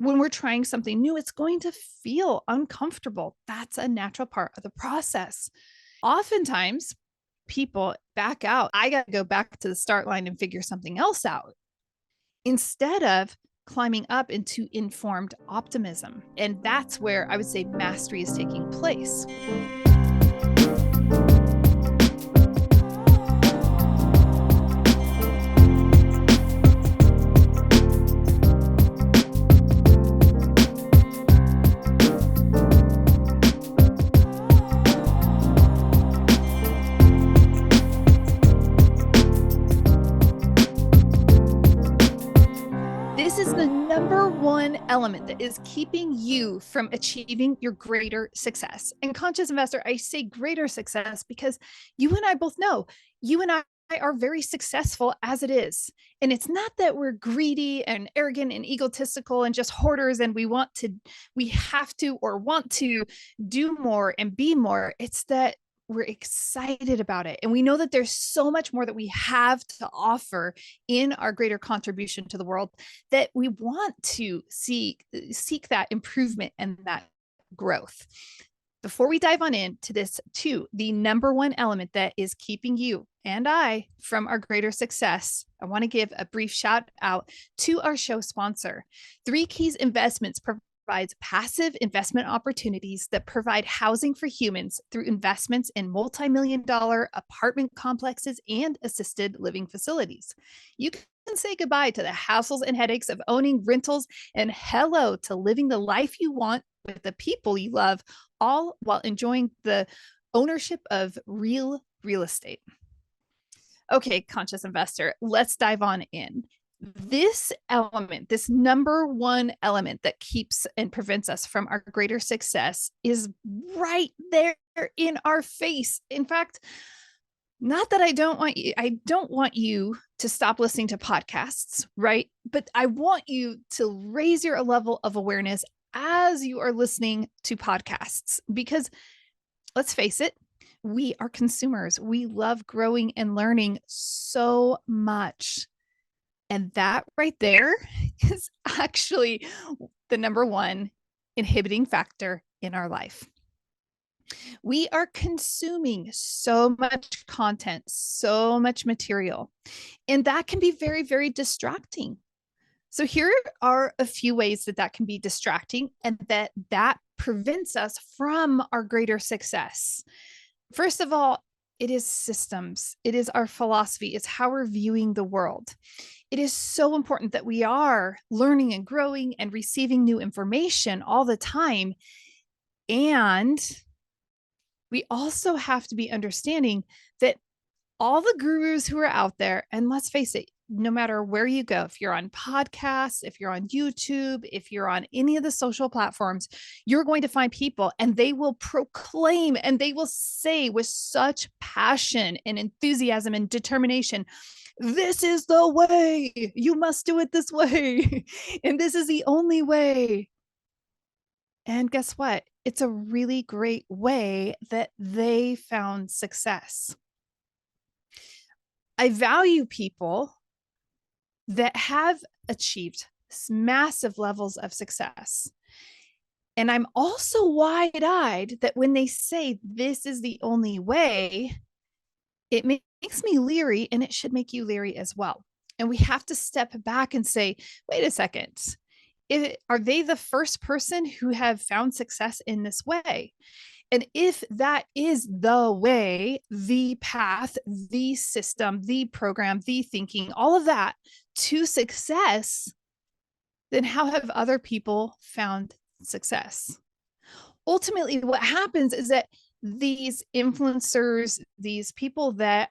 when we're trying something new, it's going to feel uncomfortable. That's a natural part of the process. Oftentimes, people back out. I got to go back to the start line and figure something else out instead of climbing up into informed optimism. And that's where I would say mastery is taking place. This is the number one element that is keeping you from achieving your greater success. And conscious investor, I say greater success because you and I both know you and I are very successful as it is. And it's not that we're greedy and arrogant and egotistical and just hoarders and we have to or want to do more and be more. It's that we're excited about it. And we know that there's so much more that we have to offer in our greater contribution to the world that we want to seek that improvement and that growth. Before we dive on into this too, the number one element that is keeping you and I from our greater success, I want to give a brief shout out to our show sponsor. Three Keys Investments provides passive investment opportunities that provide housing for humans through investments in multi-million-dollar apartment complexes and assisted living facilities. You can say goodbye to the hassles and headaches of owning rentals and hello to living the life you want with the people you love, all while enjoying the ownership of real estate. Okay, conscious investor, let's dive on in. This element, this number one element that keeps and prevents us from our greater success is right there in our face. In fact, not that I don't want you to stop listening to podcasts, right? But I want you to raise your level of awareness as you are listening to podcasts, because let's face it, we are consumers. We love growing and learning so much. And that right there is actually the number one inhibiting factor in our life. We are consuming so much content, so much material, and that can be very, very distracting. So here are a few ways that can be distracting and that prevents us from our greater success. First of all, it is systems. It is our philosophy. It's how we're viewing the world. It is so important that we are learning and growing and receiving new information all the time. And we also have to be understanding that all the gurus who are out there, and let's face it, no matter where you go, if you're on podcasts, if you're on YouTube, if you're on any of the social platforms, you're going to find people and they will proclaim and they will say with such passion and enthusiasm and determination, this is the way, you must do it this way. And this is the only way. And guess what? It's a really great way that they found success. I value people that have achieved massive levels of success. And I'm also wide-eyed that when they say this is the only way, it makes me leery, and it should make you leery as well. And we have to step back and say, wait a second, are they the first person who have found success in this way? And if that is the way, the path, the system, the program, the thinking, all of that to success, then how have other people found success? Ultimately, what happens is that these influencers, these people that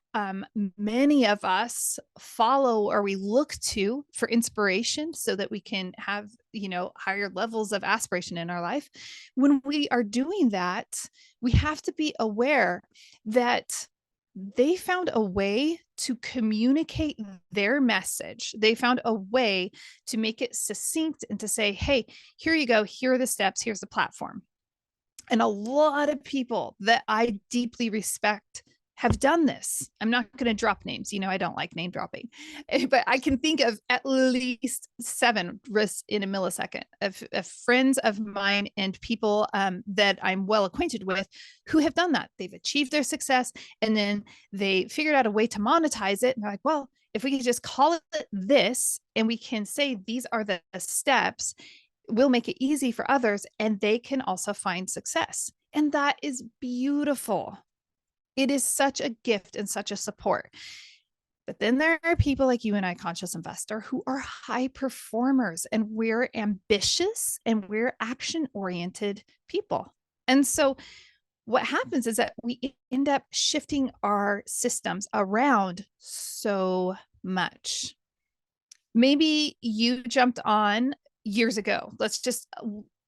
many of us follow or we look to for inspiration so that we can have, higher levels of aspiration in our life. When we are doing that, we have to be aware that they found a way to communicate their message. They found a way to make it succinct and to say, hey, here you go. Here are the steps. Here's the platform. And a lot of people that I deeply respect have done this. I'm not going to drop names. I don't like name dropping, but I can think of at least 7 risks in a millisecond of friends of mine and people that I'm well acquainted with who have done that. They've achieved their success and then they figured out a way to monetize it. And they're like, well, if we could just call it this and we can say these are the steps, we'll make it easy for others and they can also find success. And that is beautiful. It is such a gift and such a support. But then there are people like you and I, Conscious Investor, who are high performers and we're ambitious and we're action oriented people. And so what happens is that we end up shifting our systems around so much. Maybe you jumped on years ago.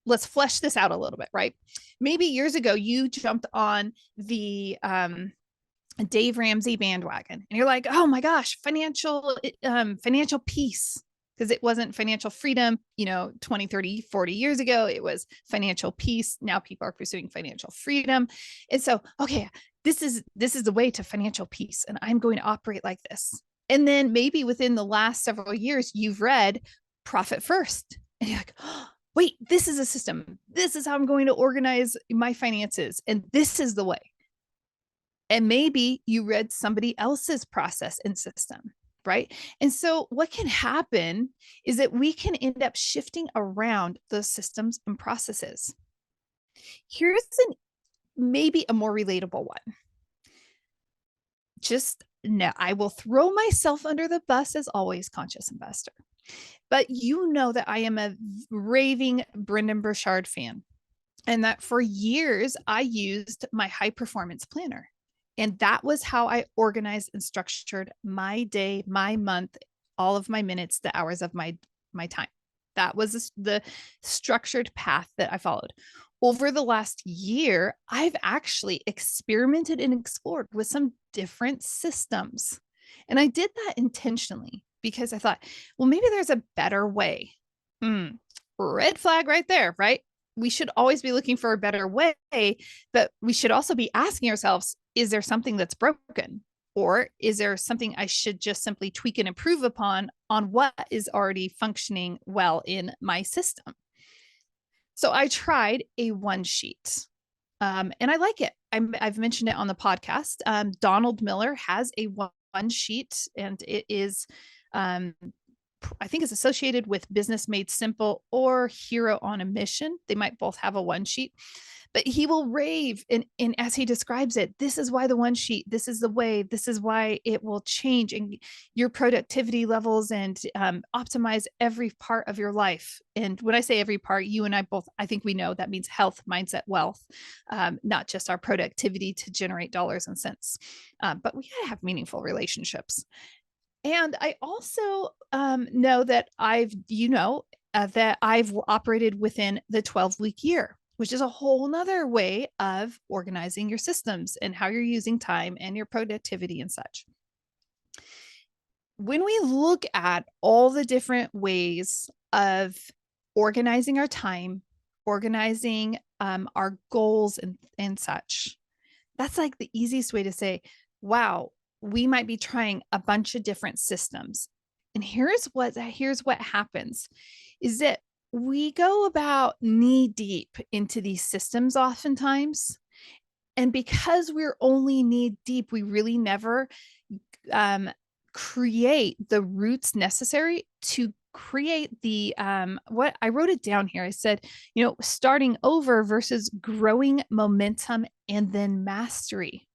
Let's flesh this out a little bit, right? Maybe years ago you jumped on the Dave Ramsey bandwagon and you're like, oh my gosh, financial peace, because it wasn't financial freedom 20, 30, 40 years ago. It was financial peace. Now people are pursuing financial freedom. And so, okay, this is the way to financial peace and I'm going to operate like this. And then maybe within the last several years you've read Profit First and you're like, oh, wait, this is a system. This is how I'm going to organize my finances. And this is the way. And maybe you read somebody else's process and system, right? And so what can happen is that we can end up shifting around those systems and processes. Here's maybe a more relatable one. Now, I will throw myself under the bus as always, Conscious Investor. But you know that I am a raving Brendan Burchard fan, and that for years I used my high performance planner. And that was how I organized and structured my day, my month, all of my minutes, the hours of my time. That was the structured path that I followed. Over the last year, I've actually experimented and explored with some different systems. And I did that intentionally because I thought, well, maybe there's a better way. Red flag right there, right? We should always be looking for a better way, but we should also be asking ourselves, is there something that's broken? Or is there something I should just simply tweak and improve upon on what is already functioning well in my system? So I tried a one sheet and I like it. I've mentioned it on the podcast. Donald Miller has a one sheet and it is, I think it's associated with Business Made Simple or Hero on a Mission. They might both have a one sheet, but he will rave. And as he describes it, this is why the one sheet, this is the way, this is why it will change and your productivity levels and optimize every part of your life. And when I say every part, you and I both, I think we know that means health, mindset, wealth, not just our productivity to generate dollars and cents. But we gotta have meaningful relationships. And I also know that that I've operated within the 12-week year, which is a whole nother way of organizing your systems and how you're using time and your productivity and such. When we look at all the different ways of organizing our time, organizing our goals and such, that's like the easiest way to say, wow, we might be trying a bunch of different systems. And here's what happens is that we go about knee deep into these systems oftentimes. And because we're only knee deep, we really never create the roots necessary to create the what I wrote it down here. I said, starting over versus growing momentum and then mastery.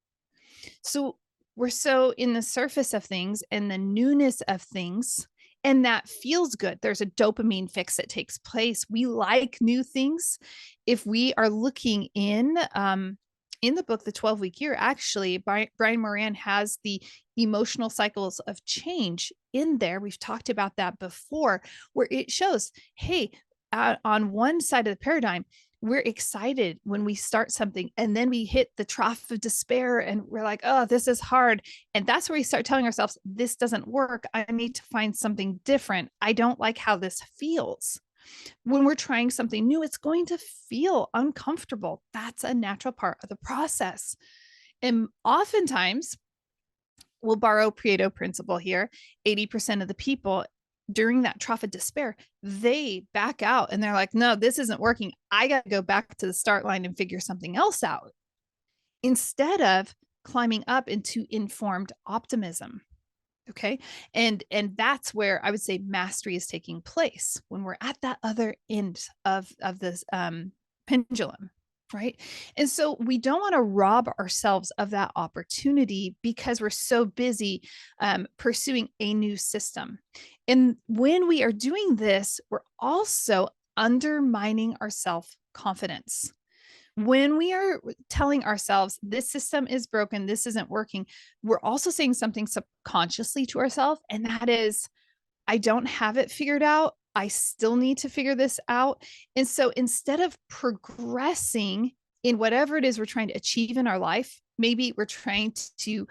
So we're so in the surface of things and the newness of things, and that feels good. There's a dopamine fix that takes place. We like new things. If we are looking in the book, The 12-Week Year, actually, Brian Moran has the emotional cycles of change in there. We've talked about that before, where it shows, hey, on one side of the paradigm, we're excited when we start something and then we hit the trough of despair and we're like, oh, this is hard. And that's where we start telling ourselves, this doesn't work. I need to find something different. I don't like how this feels. When we're trying something new, it's going to feel uncomfortable. That's a natural part of the process. And oftentimes, we'll borrow Pareto principle here. 80% of the people during that trough of despair, they back out and they're like, no, this isn't working. I got to go back to the start line and figure something else out instead of climbing up into informed optimism. Okay. And that's where I would say mastery is taking place when we're at that other end of this pendulum. Right. And so we don't want to rob ourselves of that opportunity because we're so busy pursuing a new system. And when we are doing this, we're also undermining our self confidence. When we are telling ourselves this system is broken, this isn't working, we're also saying something subconsciously to ourselves, and that is, I don't have it figured out. I still need to figure this out. And so instead of progressing in whatever it is we're trying to achieve in our life, maybe we're trying to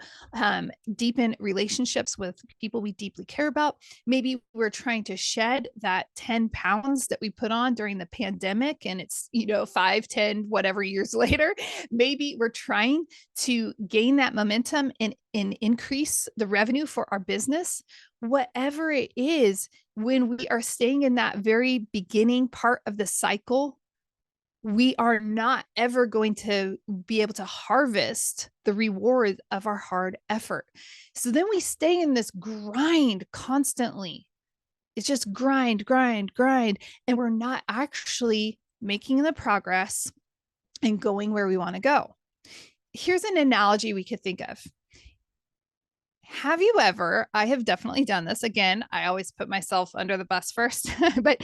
deepen relationships with people we deeply care about. Maybe we're trying to shed that 10 pounds that we put on during the pandemic and it's, 5, 10, whatever years later. Maybe we're trying to gain that momentum and increase the revenue for our business. Whatever it is, when we are staying in that very beginning part of the cycle, we are not ever going to be able to harvest the reward of our hard effort. So then we stay in this grind constantly. It's just grind, grind, grind. And we're not actually making the progress and going where we want to go. Here's an analogy we could think of. Have you ever, I have definitely done this. Again, I always put myself under the bus first, but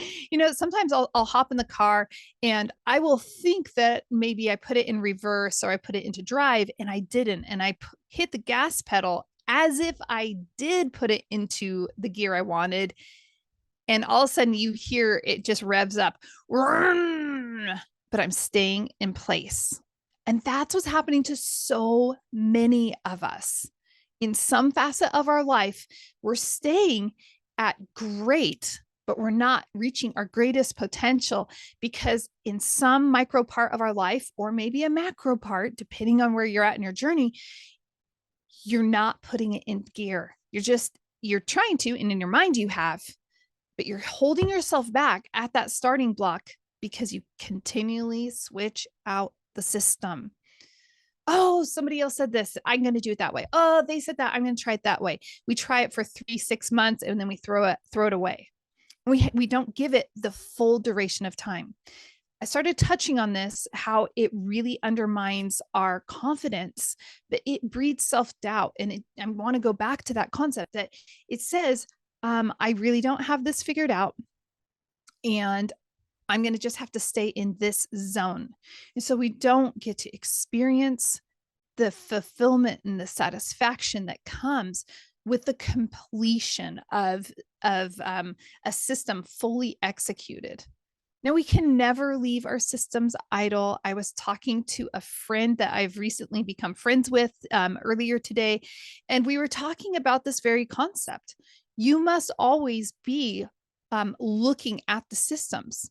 sometimes I'll hop in the car and I will think that maybe I put it in reverse or I put it into drive and I didn't. And I hit the gas pedal as if I did put it into the gear I wanted. And all of a sudden you hear it just revs up, but I'm staying in place. And that's what's happening to so many of us. In some facet of our life, we're staying at great, but we're not reaching our greatest potential because in some micro part of our life, or maybe a macro part, depending on where you're at in your journey, you're not putting it in gear. You're trying to, and in your mind you have, but you're holding yourself back at that starting block because you continually switch out the system. Oh, somebody else said this. I'm going to do it that way. Oh, they said that. I'm going to try it that way. We try it for 3-6 months and then we throw it away. We don't give it the full duration of time. I started touching on this, how it really undermines our confidence, but it breeds self-doubt. And I want to go back to that concept that it says, I really don't have this figured out. And I'm going to just have to stay in this zone. And so we don't get to experience the fulfillment and the satisfaction that comes with the completion of a system fully executed. Now, we can never leave our systems idle. I was talking to a friend that I've recently become friends with earlier today, and we were talking about this very concept. You must always be looking at the systems.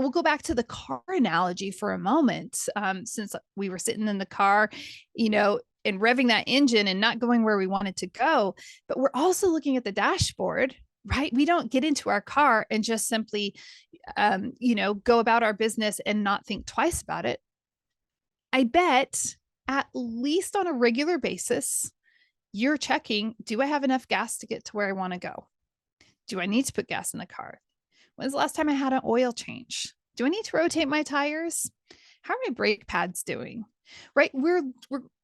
We'll go back to the car analogy for a moment, since we were sitting in the car, and revving that engine and not going where we wanted to go. But we're also looking at the dashboard, right? We don't get into our car and just simply, go about our business and not think twice about it. I bet at least on a regular basis, you're checking, do I have enough gas to get to where I want to go? Do I need to put gas in the car? When's the last time I had an oil change? Do I need to rotate my tires? How are my brake pads doing? Right? We're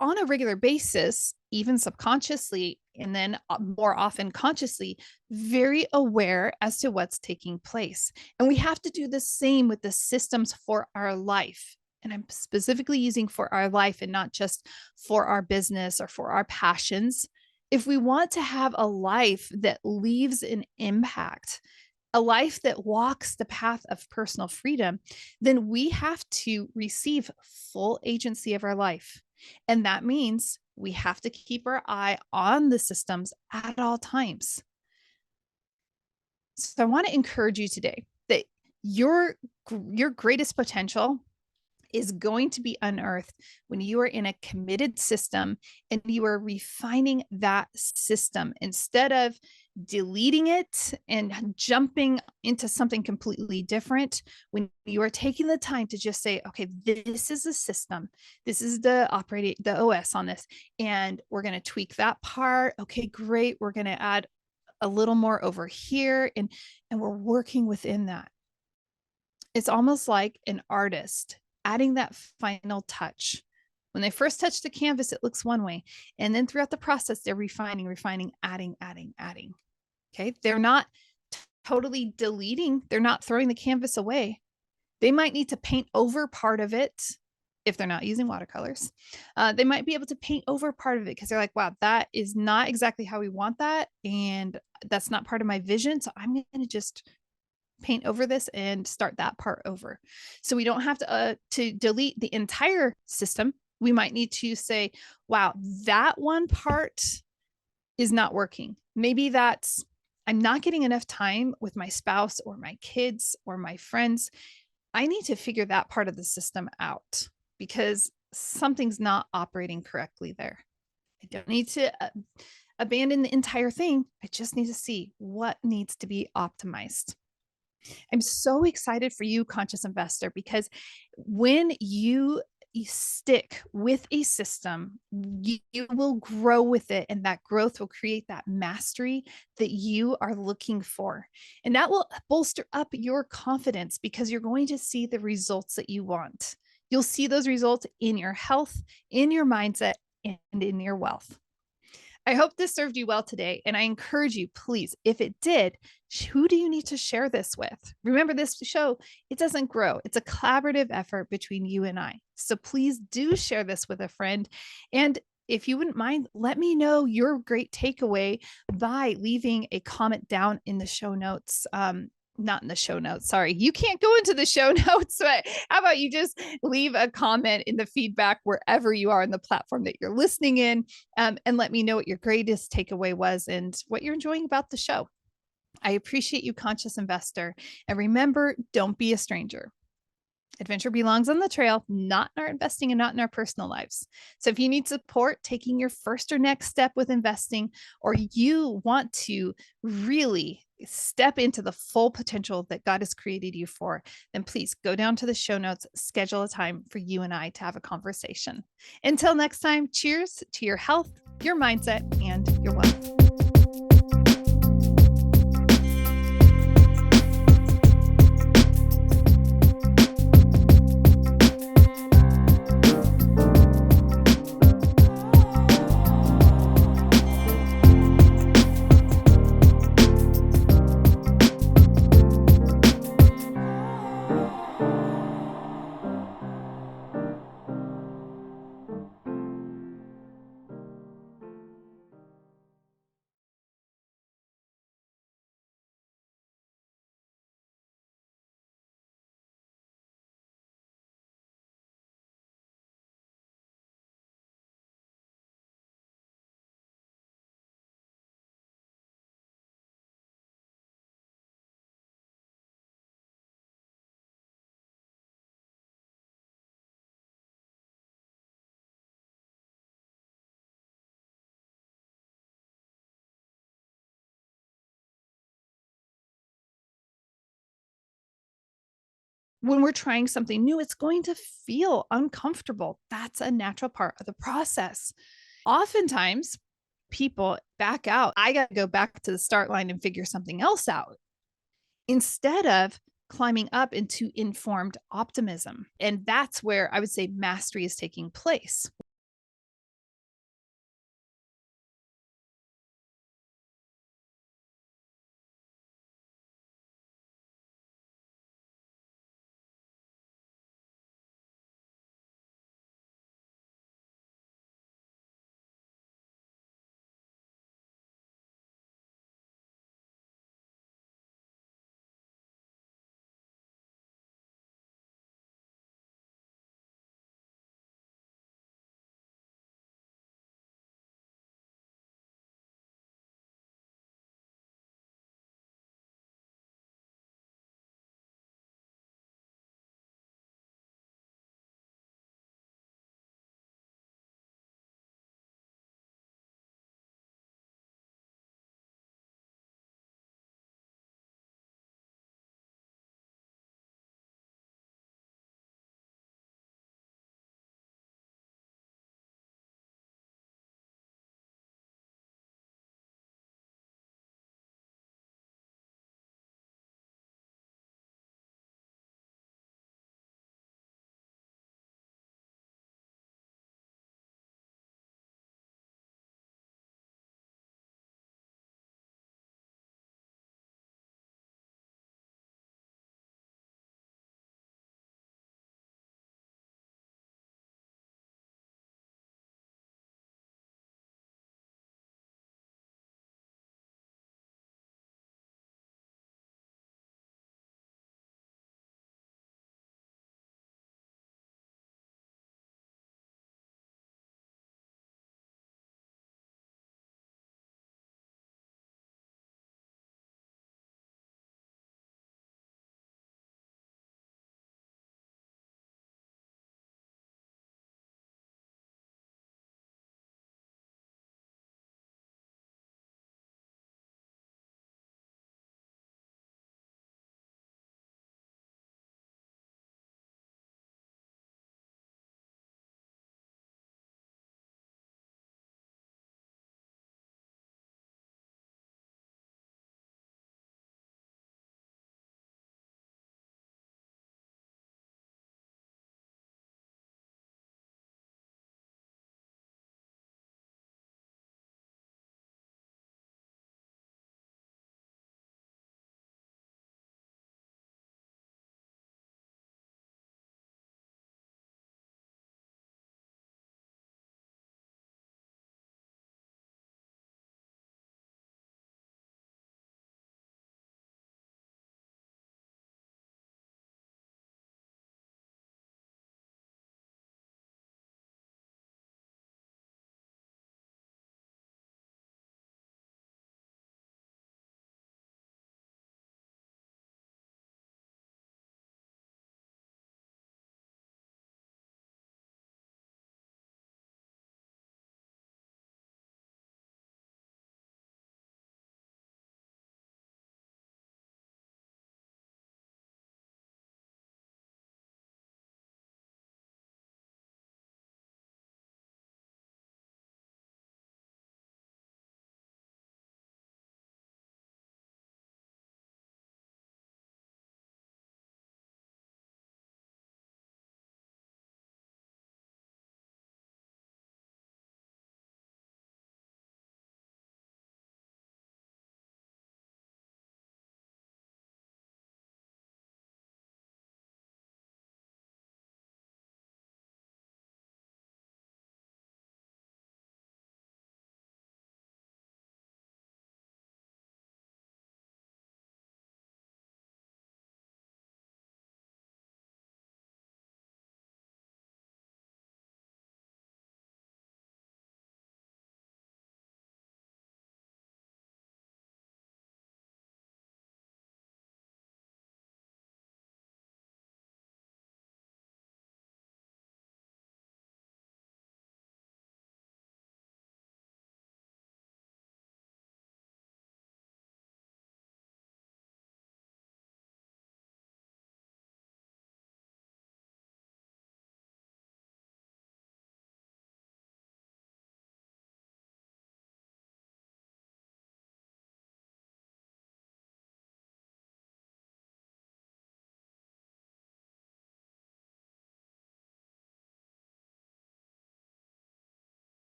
on a regular basis, even subconsciously, and then more often consciously, very aware as to what's taking place. And we have to do the same with the systems for our life. And I'm specifically using for our life and not just for our business or for our passions. If we want to have a life that leaves an impact, a life that walks the path of personal freedom, then we have to receive full agency of our life. And that means we have to keep our eye on the systems at all times. So I want to encourage you today that your greatest potential is going to be unearthed when you are in a committed system and you are refining that system instead of deleting it and jumping into something completely different. When you are taking the time to just say, okay, this is a system, this is the operating, the OS on this, and we're going to tweak that part. Okay, great. We're going to add a little more over here, and we're working within that. It's almost like an artist adding that final touch. When they first touch the canvas, it looks one way. And then throughout the process, they're refining, adding. Okay. They're not totally deleting, they're not throwing the canvas away. They might need to paint over part of it if they're not using watercolors. They might be able to paint over part of it because they're like, wow, that is not exactly how we want that. And that's not part of my vision. So I'm going to just paint over this and start that part over. So we don't have to delete the entire system. We might need to say, wow, that one part is not working. Maybe that's, I'm not getting enough time with my spouse or my kids or my friends. I need to figure that part of the system out because something's not operating correctly there. I don't need to abandon the entire thing. I just need to see what needs to be optimized. I'm so excited for you, conscious investor, because when you stick with a system, you will grow with it, and that growth will create that mastery that you are looking for. And that will bolster up your confidence because you're going to see the results that you want. You'll see those results in your health, in your mindset, and in your wealth. I hope this served you well today. And I encourage you, please, if it did, who do you need to share this with? Remember, this show, it doesn't grow. It's a collaborative effort between you and I. So please do share this with a friend. And if you wouldn't mind, let me know your great takeaway by leaving a comment down in the show notes. Not in the show notes. Sorry, you can't go into the show notes, but how about you just leave a comment in the feedback wherever you are in the platform that you're listening in, and let me know what your greatest takeaway was and what you're enjoying about the show. I appreciate you, conscious investor. And remember, don't be a stranger. Adventure belongs on the trail, not in our investing and not in our personal lives. So if you need support taking your first or next step with investing, or you want to really step into the full potential that God has created you for, then please go down to the show notes, schedule a time for you and I to have a conversation. Until next time, cheers to your health, your mindset, and your wealth. When we're trying something new, it's going to feel uncomfortable. That's a natural part of the process. Oftentimes, people back out. I got to go back to the start line and figure something else out instead of climbing up into informed optimism. And that's where I would say mastery is taking place.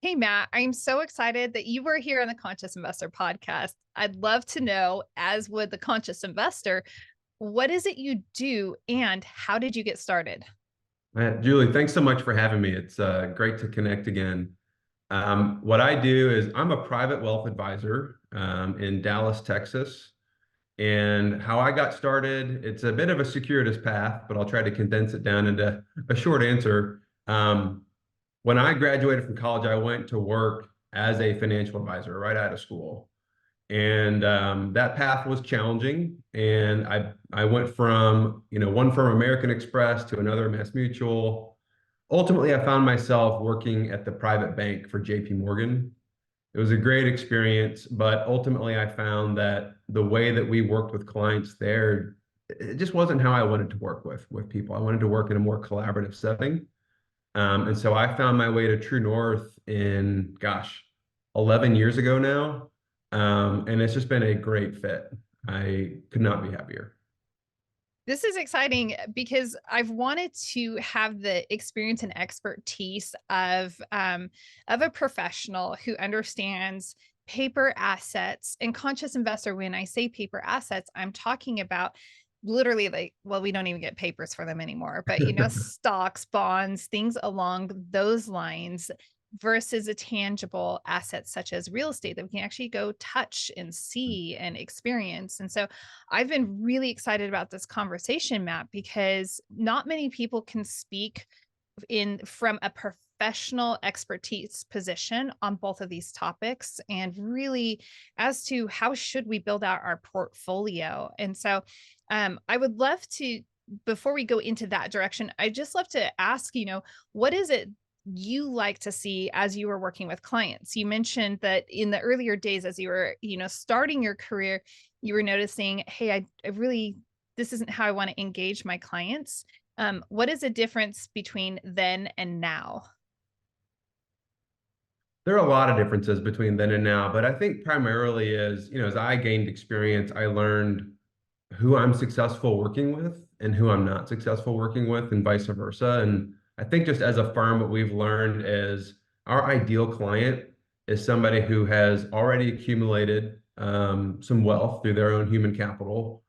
Hey, Matt, I'm so excited that you were here on the Conscious Investor podcast. I'd love to know, as would the Conscious Investor, what is it you do and how did you get started? Julie, thanks so much for having me. It's great to connect again. What I do is I'm a private wealth advisor in Dallas, Texas. And how I got started, it's a bit of a circuitous path, but I'll try to condense it down into a short answer. When I graduated from college, I went to work as a financial advisor right out of school. And that path was challenging. And I went from, one firm, American Express, to another, Mass Mutual. Ultimately, I found myself working at the private bank for JP Morgan. It was a great experience, but ultimately I found that the way that we worked with clients there, it just wasn't how I wanted to work with people. I wanted to work in a more collaborative setting. And so I found my way to True North in, gosh, 11 years ago now. And it's just been a great fit. I could not be happier. This is exciting because I've wanted to have the experience and expertise of a professional who understands paper assets and conscious investor. When I say paper assets, I'm talking about literally like, well, we don't even get papers for them anymore, but stocks, bonds, things along those lines versus a tangible asset such as real estate that we can actually go touch and see and experience. And so I've been really excited about this conversation, Matt, because not many people can speak in from a professional expertise position on both of these topics and really as to how should we build out our portfolio. And so I would love to, before we go into that direction, I just love to ask, what is it you like to see as you were working with clients? You mentioned that in the earlier days, as you were, starting your career, you were noticing, hey, I really, this isn't how I want to engage my clients. What is the difference between then and now? There are a lot of differences between then and now, but I think primarily as I gained experience, I learned who I'm successful working with and who I'm not successful working with, and vice versa. And I think just as a firm, what we've learned is our ideal client is somebody who has already accumulated some wealth through their own human capital.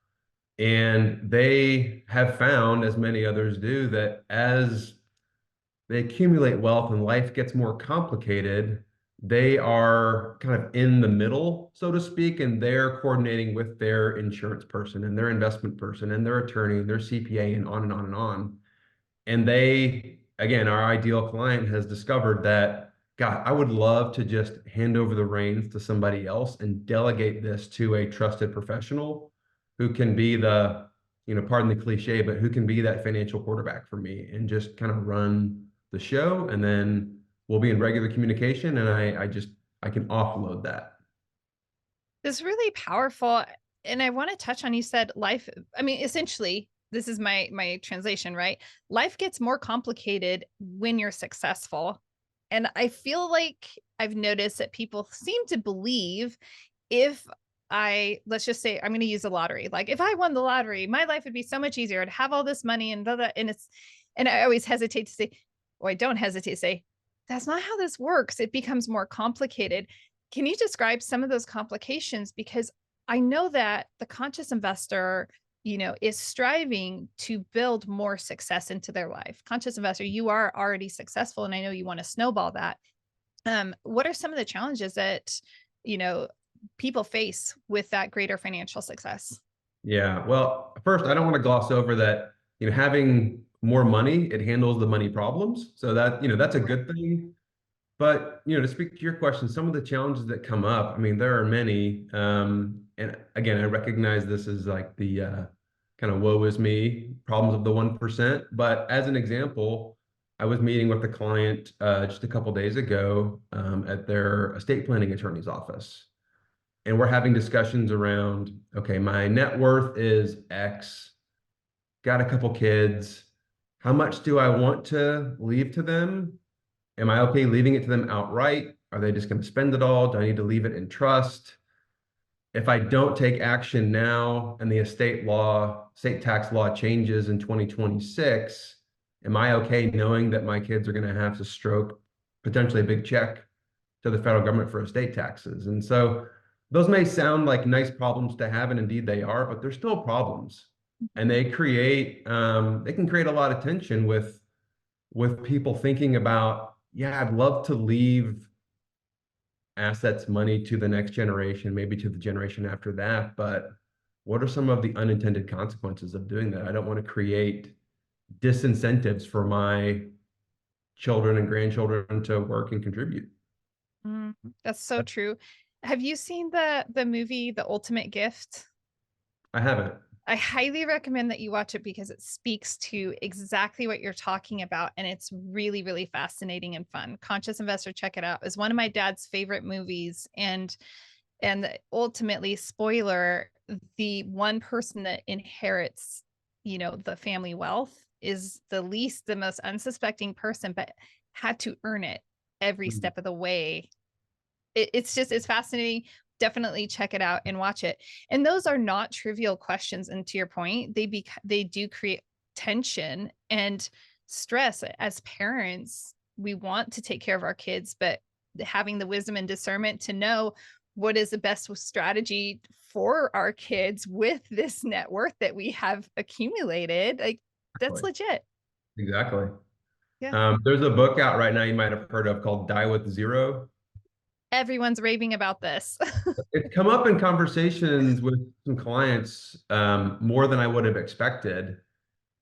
And they have found, as many others do, that as they accumulate wealth and life gets more complicated, they are kind of in the middle, so to speak, and they're coordinating with their insurance person and their investment person and their attorney and their CPA and on and on and on. And they, again, our ideal client has discovered that, God, I would love to just hand over the reins to somebody else and delegate this to a trusted professional who can be pardon the cliche, but who can be that financial quarterback for me and just kind of run the show. And then we'll be in regular communication and I can offload that. This really powerful. And I want to touch on, you said life, I mean, essentially, this is my translation, right? Life gets more complicated when you're successful. And I feel like I've noticed that people seem to believe if let's just say I'm going to use the lottery. Like if I won the lottery, my life would be so much easier. I'd have all this money and blah, blah, and I always hesitate to say, or I don't hesitate to say, that's not how this works. It becomes more complicated. Can you describe some of those complications? Because I know that the conscious investor, is striving to build more success into their life. Conscious investor, you are already successful, and I know you want to snowball that. What are some of the challenges that, you know, people face with that greater financial success? Yeah. Well, first, I don't want to gloss over that, having more money, it handles the money problems. So that's a good thing. But to speak to your question, some of the challenges that come up, I mean, there are many. And again, I recognize this is like the kind of woe is me problems of the 1%. But as an example, I was meeting with a client just a couple days ago at their estate planning attorney's office. And we're having discussions around, okay, my net worth is X, got a couple kids. How much do I want to leave to them? Am I okay leaving it to them outright? Are they just going to spend it all? Do I need to leave it in trust? If I don't take action now and the state tax law changes in 2026, am I okay knowing that my kids are going to have to stroke potentially a big check to the federal government for estate taxes. And so those may sound like nice problems to have, and indeed they are, but they're still problems. And they can create a lot of tension with people thinking about, yeah, I'd love to leave assets, money to the next generation, maybe to the generation after that, but what are some of the unintended consequences of doing that? I don't want to create disincentives for my children and grandchildren to work and contribute. Mm, that's so true. Have you seen the movie The Ultimate Gift? I haven't. I highly recommend that you watch it because it speaks to exactly what you're talking about. And it's really, really fascinating and fun. Conscious Investor, check it out. It's one of my dad's favorite movies. And ultimately, spoiler, the one person that inherits, the family wealth is the most unsuspecting person, but had to earn it every Mhm. step of the way. It's fascinating. Definitely check it out and watch it. And those are not trivial questions. And to your point, they do create tension and stress. As parents, we want to take care of our kids, but having the wisdom and discernment to know what is the best strategy for our kids with this net worth that we have accumulated, like, that's Exactly. legit. Exactly. Yeah. There's a book out right now you might have heard of called Die with Zero. Everyone's raving about this. It's come up in conversations with some clients more than I would have expected.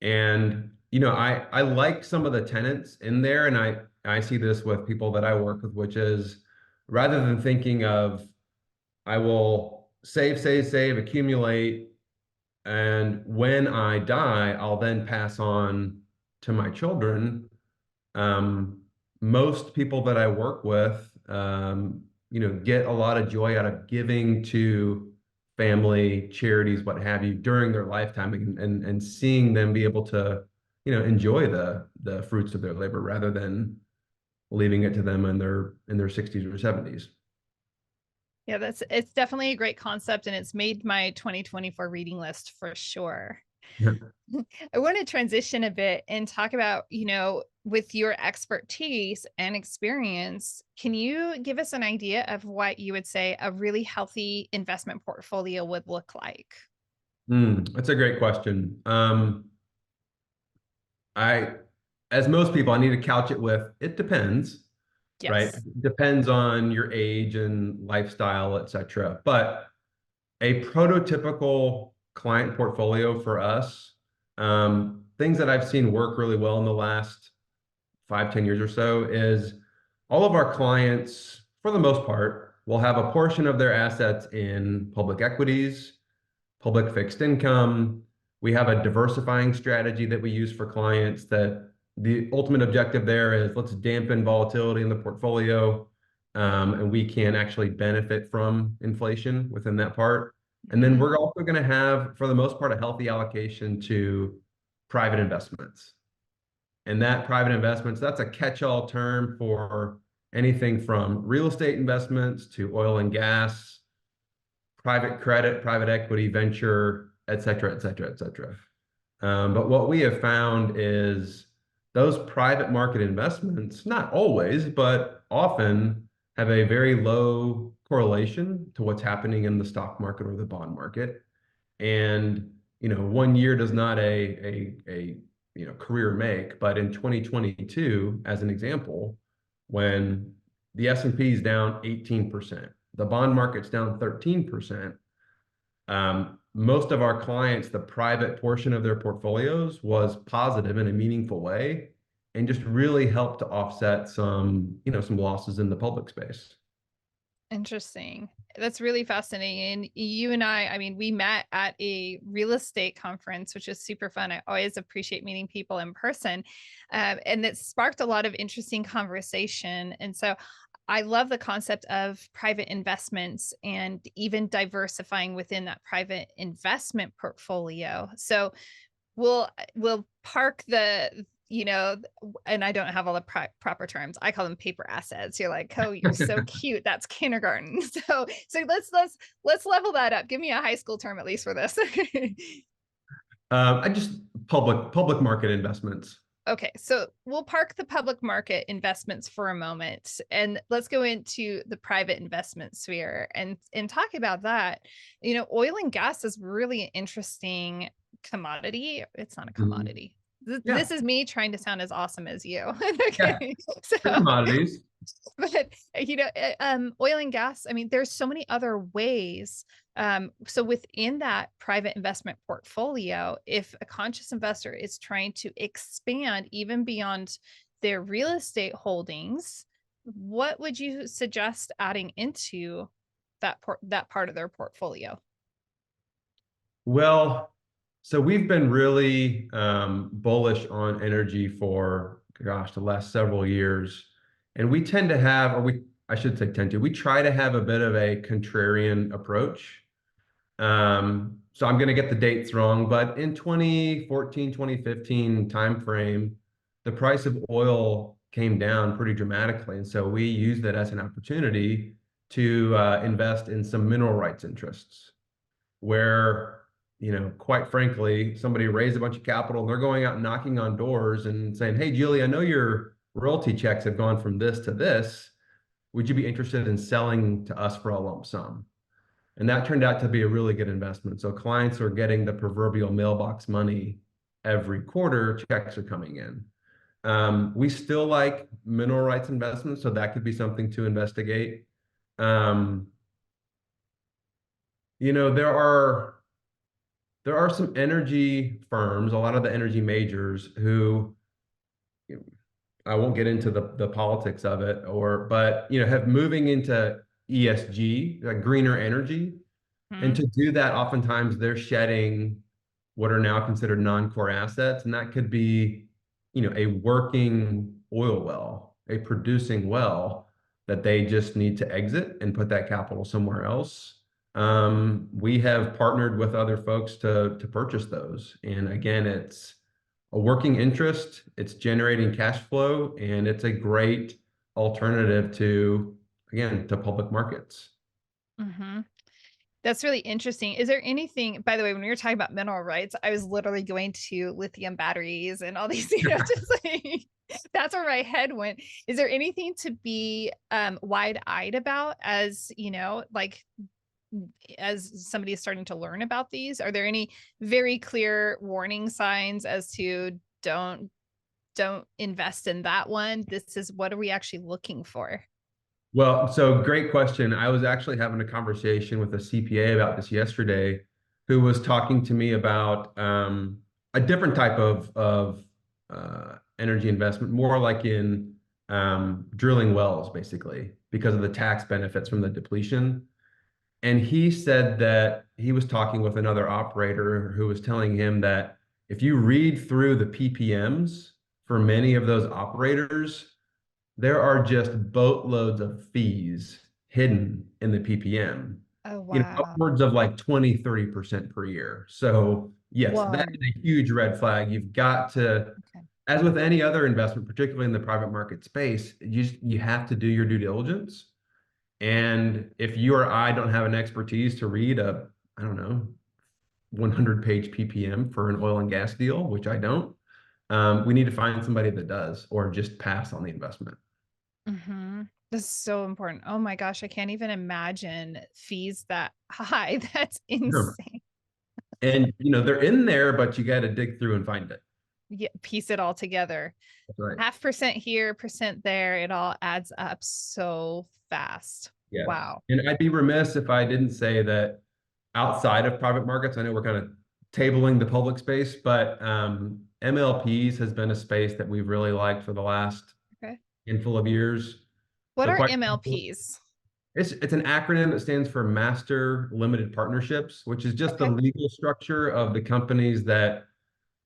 And I like some of the tenets in there, and I see this with people that I work with, which is rather than thinking of I will save, save, save, accumulate, and when I die, I'll then pass on to my children. Um, Most people that I work with, get a lot of joy out of giving to family, charities, what have you, during their lifetime, and seeing them be able to, enjoy the fruits of their labor rather than leaving it to them in their 60s or 70s. Yeah, it's definitely a great concept and it's made my 2024 reading list for sure. I want to transition a bit and talk about, with your expertise and experience, can you give us an idea of what you would say a really healthy investment portfolio would look like? That's a great question. I, as most people, I need to couch it with it depends, right? Yes. Depends on your age and lifestyle, et cetera. But a prototypical client portfolio for us, things that I've seen work really well in the last 5, 10 years or so is all of our clients, for the most part, will have a portion of their assets in public equities, public fixed income. We have a diversifying strategy that we use for clients that the ultimate objective there is let's dampen volatility in the portfolio, and we can actually benefit from inflation within that part. And then Mhm. we're also going to have, for the most part, a healthy allocation to private investments. And that private investments, that's a catch-all term for anything from real estate investments to oil and gas, private credit, private equity, venture, et cetera, et cetera, et cetera. But what we have found is those private market investments, not always, but often have a very low correlation to what's happening in the stock market or the bond market. And, one year does not a career make, but in 2022, as an example, when the S&P is down 18%, the bond market's down 13%, most of our clients, the private portion of their portfolios was positive in a meaningful way and just really helped to offset some losses in the public space. Interesting. That's really fascinating. And you and I mean, we met at a real estate conference, which is super fun. I always appreciate meeting people in person. And it sparked a lot of interesting conversation. And so I love the concept of private investments and even diversifying within that private investment portfolio. So we'll park and I don't have all the proper terms. I call them paper assets. You're like, oh, you're so cute. That's kindergarten. So let's level that up. Give me a high school term at least for this. I just public market investments. Okay, so we'll park the public market investments for a moment and let's go into the private investment sphere and talk about that. Oil and gas is really an interesting commodity. It's not a Mhm. commodity. Yeah, This is me trying to sound as awesome as you. yeah, Okay. So they're commodities. but oil and gas, I mean, there's so many other ways. So within that private investment portfolio, if a conscious investor is trying to expand even beyond their real estate holdings, what would you suggest adding into that part of their portfolio? Well, so we've been really bullish on energy for, gosh, the last several years. And we tend to have, I should say tend to, we try to have a bit of a contrarian approach. So I'm going to get the dates wrong, but in 2014, 2015 timeframe, the price of oil came down pretty dramatically. And so we used it as an opportunity to invest in some mineral rights interests where, quite frankly, somebody raised a bunch of capital and they're going out and knocking on doors and saying, "Hey, Julie, I know your royalty checks have gone from this to this. Would you be interested in selling to us for a lump sum?" And that turned out to be a really good investment. So clients are getting the proverbial mailbox money every quarter, checks are coming in. We still like mineral rights investments, so that could be something to investigate. Um, there are some energy firms, a lot of the energy majors who, I won't get into the politics of it, but have moving into ESG, like greener energy. And Hmm. to do that, oftentimes they're shedding what are now considered non-core assets. And that could be, a working oil well, a producing well that they just need to exit and put that capital somewhere else. We have partnered with other folks to purchase those. And again, it's a working interest, it's generating cash flow, and it's a great alternative to, again, to public markets. Hmm. That's really interesting. Is there anything, by the way, when we were talking about mineral rights, I was literally going to lithium batteries and all these, just like that's where my head went. Is there anything to be wide-eyed about as, like as somebody is starting to learn about these? Are there any very clear warning signs as to don't invest in that one? This is what are we actually looking for? Well, so great question. I was actually having a conversation with a CPA about this yesterday, who was talking to me about a different type of energy investment, more like in drilling wells, basically, because of the tax benefits from the depletion. And he said that he was talking with another operator who was telling him that if you read through the PPMs for many of those operators, there are just boatloads of fees hidden in the PPM, Oh, wow. upwards of like 20-30% per year. So yes, that Whoa. is a huge red flag. You've got to, Okay. as with any other investment, particularly in the private market space, you have to do your due diligence. And if you or I don't have an expertise to read I don't know, 100-page PPM for an oil and gas deal, which I don't, we need to find somebody that does, or just pass on the investment. Hmm. That's so important. Oh my gosh, I can't even imagine fees that high. That's No. insane. And they're in there, but you got to dig through and find it. Yeah, piece it all together. That's right. Half percent here, percent there. It all adds up so fast. Yes. Wow. And I'd be remiss if I didn't say that outside of private markets, I know we're kind of tabling the public space, but MLPs has been a space that we've really liked for the last Okay. handful of years. What So are quite simply, MLPs? it's an acronym that stands for Master Limited Partnerships, which is just the Okay. legal structure of the companies that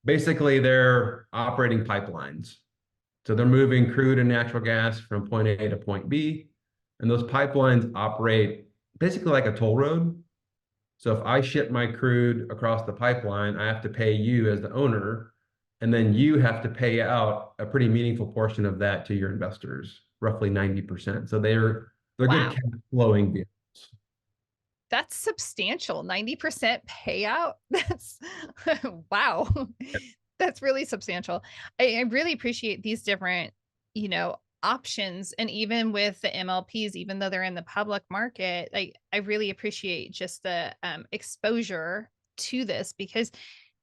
basically they're operating pipelines. So they're moving crude and natural gas from point A to point B, and those pipelines operate basically like a toll road. So if I ship my crude across the pipeline, I have to pay you as the owner, and then you have to pay out a pretty meaningful portion of that to your investors, roughly 90%. So they're good Wow. cash flowing vehicles. That's substantial. 90% payout. That's wow. That's really substantial. I really appreciate these different, options. And even with the MLPs, even though they're in the public market, I really appreciate just the exposure to this because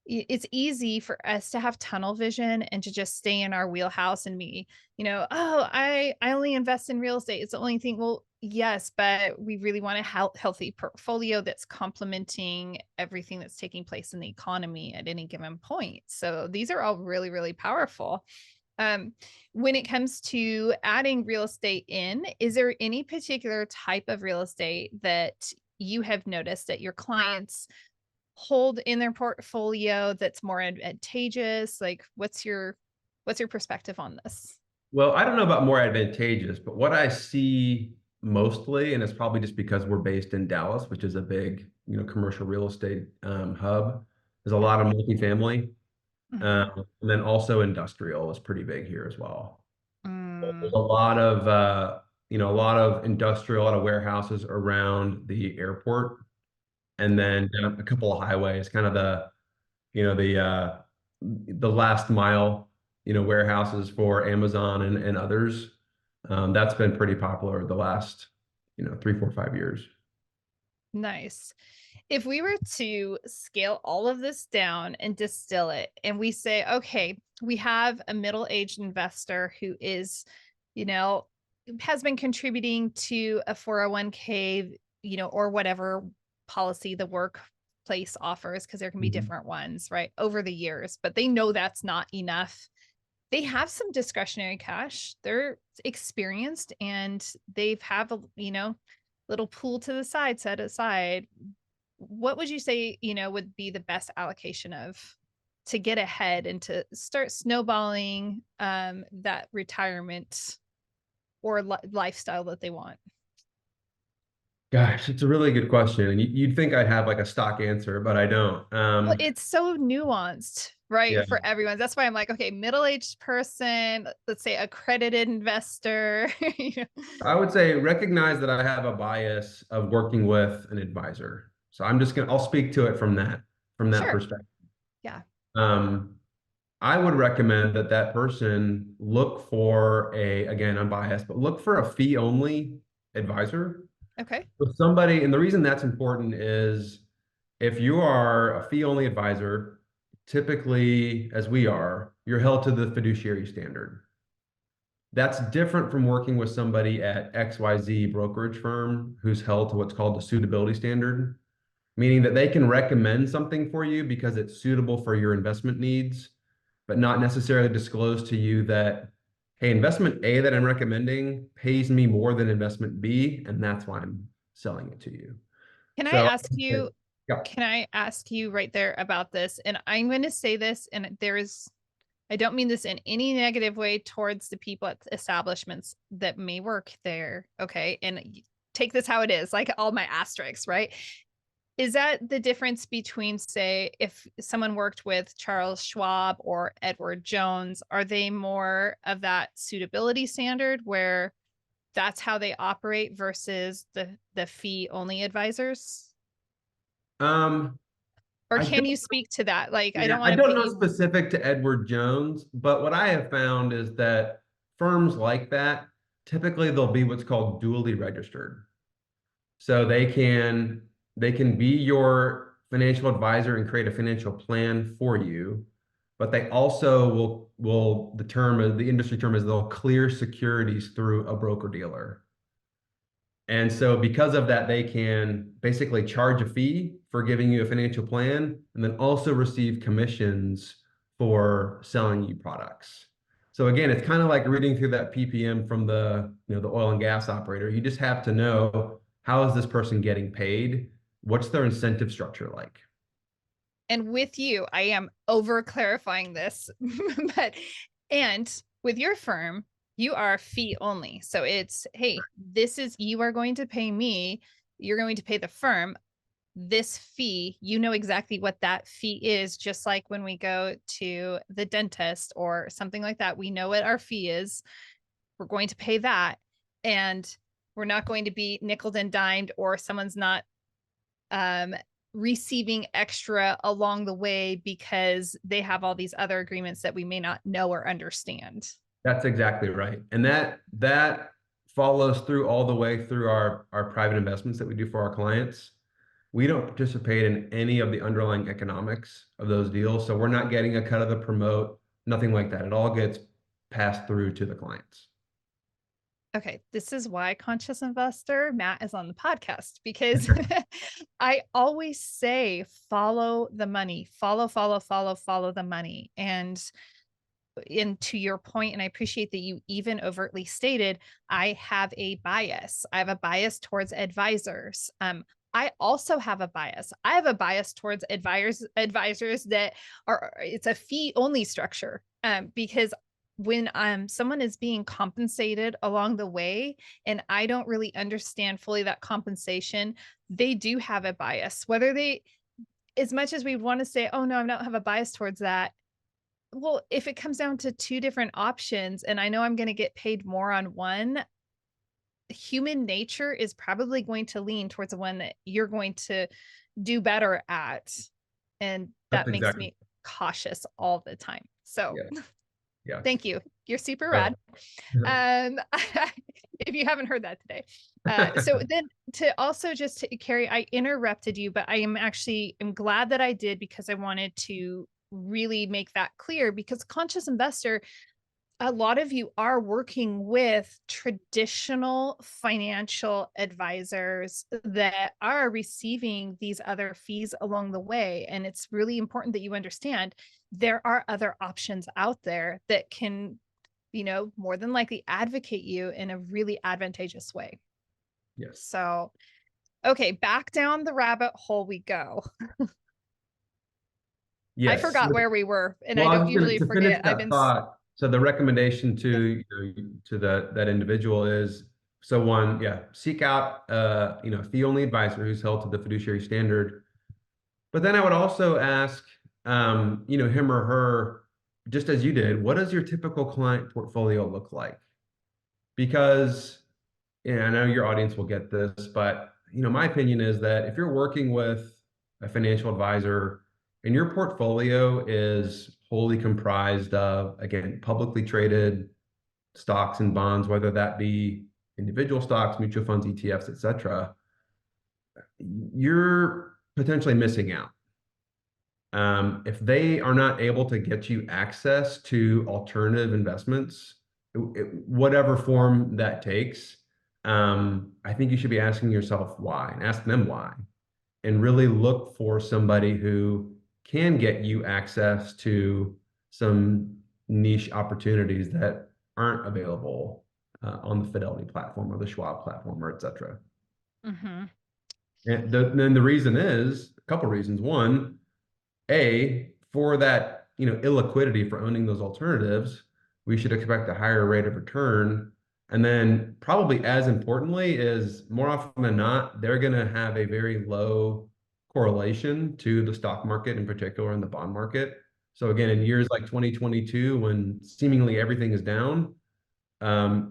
it's easy for us to have tunnel vision and to just stay in our wheelhouse and be, oh, I only invest in real estate. It's the only thing. Well, yes, but we really want a healthy portfolio that's complementing everything that's taking place in the economy at any given point. So these are all really, really powerful. Um, when it comes to adding real estate in, is there any particular type of real estate that you have noticed that your clients hold in their portfolio that's more advantageous? Like what's your perspective on this? Well, I don't know about more advantageous, but what I see mostly, and it's probably just because we're based in Dallas, which is a big, commercial real estate hub, there's a Yeah. lot of multifamily, Mhm. and then also industrial is pretty big here as well. There's Mm, a lot of, a lot of industrial, a lot of warehouses around the airport, and yeah. then a couple of highways, kind of you know, the uh, the last mile, warehouses for Amazon and others. That's been pretty popular the last, 3, 4, 5 years. Nice. If we were to scale all of this down and distill it, and we say, okay, we have a middle-aged investor who is, you know, has been contributing to a 401k, or whatever policy the workplace offers, because there can be Mhm. different ones, right, over the years, but they know that's not enough. They have some discretionary cash. They're experienced and they've have a, little pool to the side set aside. What would you say, would be the best allocation of to get ahead and to start snowballing that retirement or lifestyle that they want? Gosh, it's a really good question. And you'd think I'd have like a stock answer, but I don't. Well, it's so nuanced, right? Yeah, For everyone. That's why I'm like, okay, middle-aged person, let's say accredited investor. I would say recognize that I have a bias of working with an advisor. So I'll speak to it from that Sure. perspective. Yeah. Um, I would recommend that that person look for again, I'm biased, but look for a fee only advisor. Okay. With somebody, and the reason that's important is if you are a fee only advisor, typically, as we are, you're held to the fiduciary standard. That's different from working with somebody at XYZ brokerage firm who's held to what's called the suitability standard, meaning that they can recommend something for you because it's suitable for your investment needs, but not necessarily disclose to you that, hey, investment A that I'm recommending pays me more than investment B, and that's why I'm selling it to you. Can I So, ask you, yeah. can I ask you right there about this? And I'm going to say this, and I don't mean this in any negative way towards the people at establishments that may work there. Okay. And take this how it is, like all my asterisks, right? Is that the difference between, say, if someone worked with Charles Schwab or Edward Jones, are they more of that suitability standard where that's how they operate versus the fee only advisors? Um, Or I can don't, you speak to that? Like, I yeah, don't I want to don't know pigeonhole. specific to Edward Jones, but what I have found is that firms like that typically they'll be what's called dually registered. So they can be your financial advisor and create a financial plan for you, but they also will the industry term is they'll clear securities through a broker dealer. And so because of that, they can basically charge a fee for giving you a financial plan and then also receive commissions for selling you products. So again, it's kind of like reading through that PPM from the oil and gas operator. You just have to know, how is this person getting paid? What's their incentive structure like? And with you, I am over clarifying this, but and with your firm, you are fee only. So it's, hey, this is, you are going to pay me, you're going to pay the firm this fee. You know exactly what that fee is, just like when we go to the dentist or something like that. We know what our fee is. We're going to pay that. And we're not going to be nickel and dimed, or someone's not receiving extra along the way because they have all these other agreements that we may not know or understand. That's exactly right. And that follows through all the way through our private investments that we do for our clients. We don't participate in any of the underlying economics of those deals. So we're not getting a cut of the promote, nothing like that. It all gets passed through to the clients. Okay, this is why Conscious Investor Matt is on the podcast, because I always say follow the money, follow the money. And to your point, and I appreciate that you even overtly stated, I have a bias. I have a bias towards advisors. I also have a bias. I have a bias towards advisors that are, it's a fee only structure. Because when someone is being compensated along the way and I don't really understand fully that compensation, they do have a bias. Whether they, as much as we want to say, oh no, I don't have a bias towards that, well, if it comes down to two different options and I know I'm going to get paid more on one, human nature is probably going to lean towards the one that you're going to do better at. And That's that makes exactly. me cautious all the time. So Yeah. Yes. thank you. You're super Uh, rad. Um, if you haven't heard that today. So then to also just to carry, I interrupted you, but I am actually, I'm glad that I did because I wanted to really make that clear because conscious investor, a lot of you are working with traditional financial advisors that are receiving these other fees along the way. And it's really important that you understand there are other options out there that can, more than likely advocate you in a really advantageous way. yes. So, okay, back down the rabbit hole we go. I Yes. forgot where we were, and I Well, I was don't just going usually to finish forget. I've that been, thought. So the recommendation yeah. to that individual is, so one, yeah, seek out fee only advisor who's held to the fiduciary standard. But then I would also ask him or her, just as you did, what does your typical client portfolio look like? Because I know your audience will get this, but my opinion is that if you're working with a financial advisor and your portfolio is wholly comprised of, again, publicly traded stocks and bonds, whether that be individual stocks, mutual funds, ETFs, et cetera, you're potentially missing out. If they are not able to get you access to alternative investments, whatever form that takes, I think you should be asking yourself why and ask them why, and really look for somebody who can get you access to some niche opportunities that aren't available on the Fidelity platform or the Schwab platform or et cetera. Mm-hmm. And then the reason is a couple reasons. One, for that, illiquidity for owning those alternatives, we should expect a higher rate of return. And then probably as importantly is more often than not, they're going to have a very low correlation to the stock market in particular and the bond market. So again, in years like 2022, when seemingly everything is down,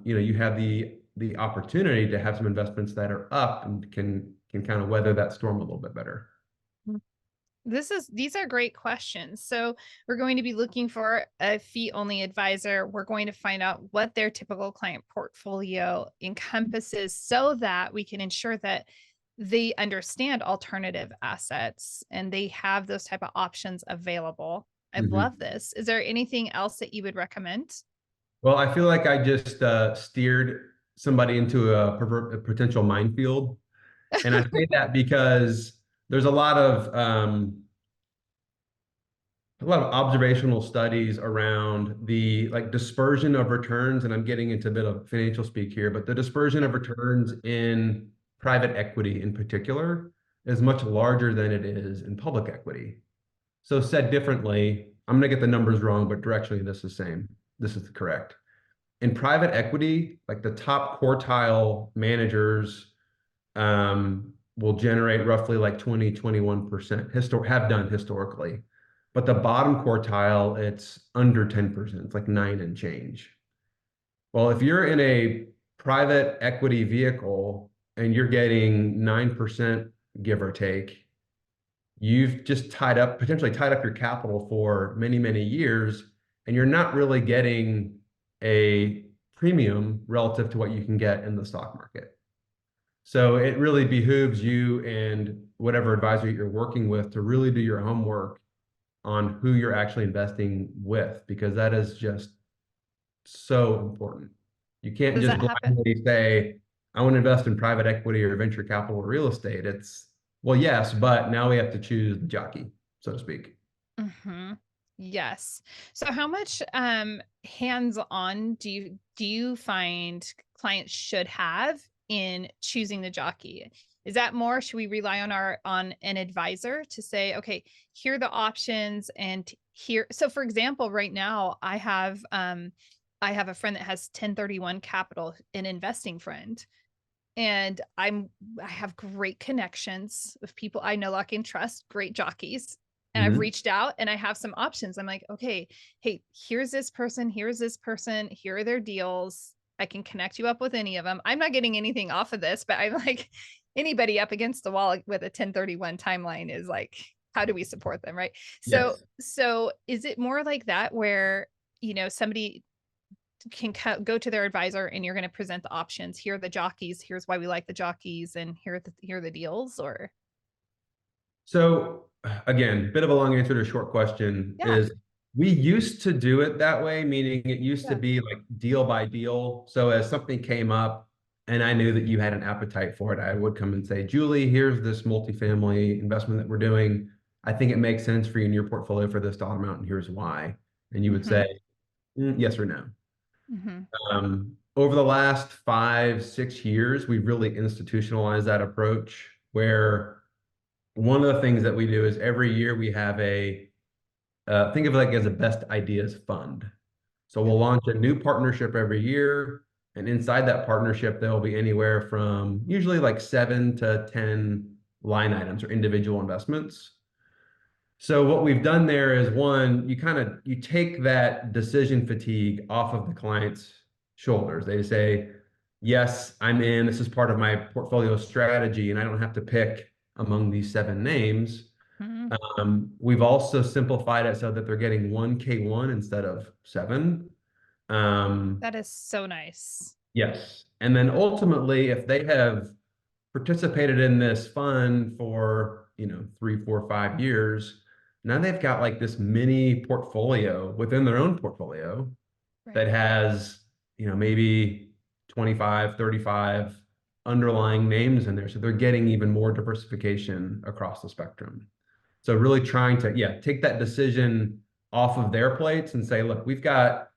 you have the opportunity to have some investments that are up and can kind of weather that storm a little bit better. These are great questions. So we're going to be looking for a fee only advisor. We're going to find out what their typical client portfolio encompasses so that we can ensure that they understand alternative assets and they have those type of options available. I Mhm. love this. Is there anything else that you would recommend? Well, I feel like I just steered somebody into a potential minefield. And I say that because there's a lot of observational studies around the like dispersion of returns, and I'm getting into a bit of financial speak here, but the dispersion of returns in private equity in particular is much larger than it is in public equity. So said differently, I'm going to get the numbers wrong, but directionally this is the same. This is correct. In private equity, like the top quartile managers will generate roughly like 20, 21% have done historically. But the bottom quartile, it's under 10%. It's like nine and change. Well, if you're in a private equity vehicle and you're getting 9%, give or take, you've just potentially tied up your capital for many, many years, and you're not really getting a premium relative to what you can get in the stock market. So it really behooves you and whatever advisor you're working with to really do your homework on who you're actually investing with, because that is just so important. You can't Does just that happen? blindly say, I want to invest in private equity or venture capital or real estate. It's, well, yes, but now we have to choose the jockey, so to speak. Hmm. Yes. So how much hands-on do you find clients should have in choosing the jockey? Is that more, should we rely on an advisor to say, okay, here are the options and here. So for example, right now I have a friend that has 1031 Capital, an investing friend, and I have great connections with people I know, like, and trust, great jockeys. And I've Mhm. reached out and I have some options. I'm like, okay, hey, here's this person, here are their deals. I can connect you up with any of them. I'm not getting anything off of this, but I'm like, anybody up against the wall with a 1031 timeline is like, how do we support them? Right. So, Yes. so is it more like that where, somebody can go to their advisor and you're going to present the options. Here are the jockeys. Here's why we like the jockeys, and here are the deals. Or So again, bit of a long answer to a short question yeah, is we used to do it that way, meaning it used to yeah, be like deal by deal. So as something came up and I knew that you had an appetite for it, I would come and say, Julie, here's this multifamily investment that we're doing. I think it makes sense for you in your portfolio for this dollar amount, and here's why. And you would mm-hmm, say, yes or no. mm-hmm, Over the last 5, 6 years, we've really institutionalized that approach where one of the things that we do is every year we have think of it like as a best ideas fund. So yeah, we'll launch a new partnership every year. And inside that partnership, there will be anywhere from usually like 7 to 10 line items or individual investments. So what we've done there is one, you take that decision fatigue off of the client's shoulders. They say, yes, I'm in. This is part of my portfolio strategy, and I don't have to pick among these 7 names. mm-hmm. We've also simplified it so that they're getting one K1 instead of 7. Um, That is so nice. yes. And then ultimately, if they have participated in this fund for, 3, 4, 5 years, now they've got like this mini portfolio within their own portfolio Right. that has, maybe 25, 35 underlying names in there. So they're getting even more diversification across the spectrum. So really trying to, yeah, take that decision off of their plates and say, look, we've got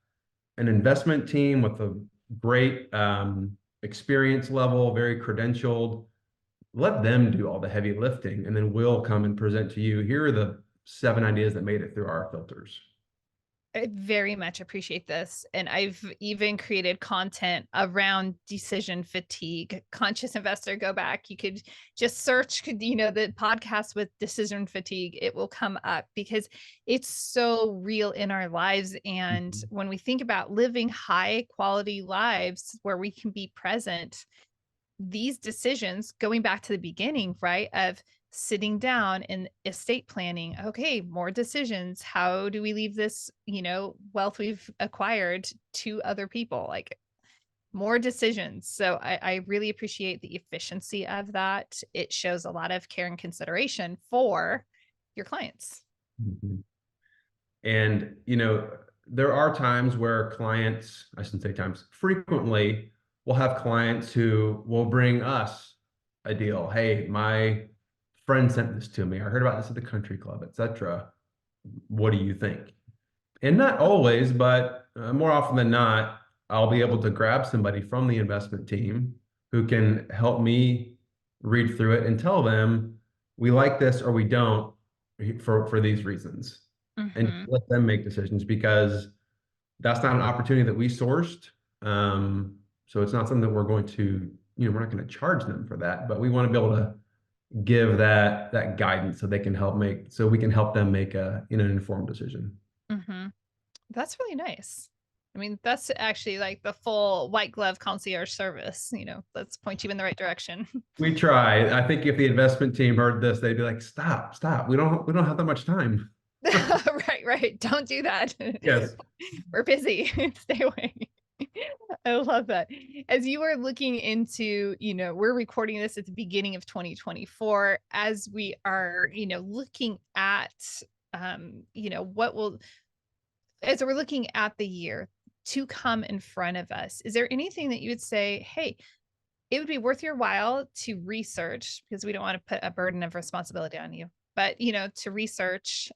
an investment team with a great experience level, very credentialed. Let them do all the heavy lifting, and then we'll come and present to you. Here are the 7 ideas that made it through our filters. I very much appreciate this. And I've even created content around decision fatigue. Conscious Investor, go back. You could just search, the podcast with decision fatigue. It will come up because it's so real in our lives. And Mhm. when we think about living high quality lives where we can be present, these decisions, going back to the beginning, right, of sitting down and estate planning, okay, more decisions, how do we leave this, wealth we've acquired to other people, like more decisions. So I really appreciate the efficiency of that. It shows a lot of care and consideration for your clients. Mhm. And, there are times where clients, I shouldn't say times, frequently we'll have clients who will bring us a deal. Hey, my friend sent this to me. I heard about this at the country club, etc. What do you think? And not always, but more often than not, I'll be able to grab somebody from the investment team who can help me read through it and tell them we like this or we don't for these reasons, and Mm-hmm. let them make decisions because that's not an opportunity that we sourced. So it's not something that we're going to, we're not going to charge them for that, but we want to be able to give that guidance so they can so we can help them make an informed decision. Mm-hmm. That's really nice. I mean, that's actually like the full white glove concierge service. Let's point you in the right direction. We try. I think if the investment team heard this, they'd be like, "Stop, stop. We don't have that much time." Right, right. Don't do that. Yes. We're busy. Stay away. I love that. As you are looking into, we're recording this at the beginning of 2024, as we are, looking at, what will, as we're looking at the year to come in front of us, is there anything that you would say, hey, it would be worth your while to research, because we don't want to put a burden of responsibility on you, but to research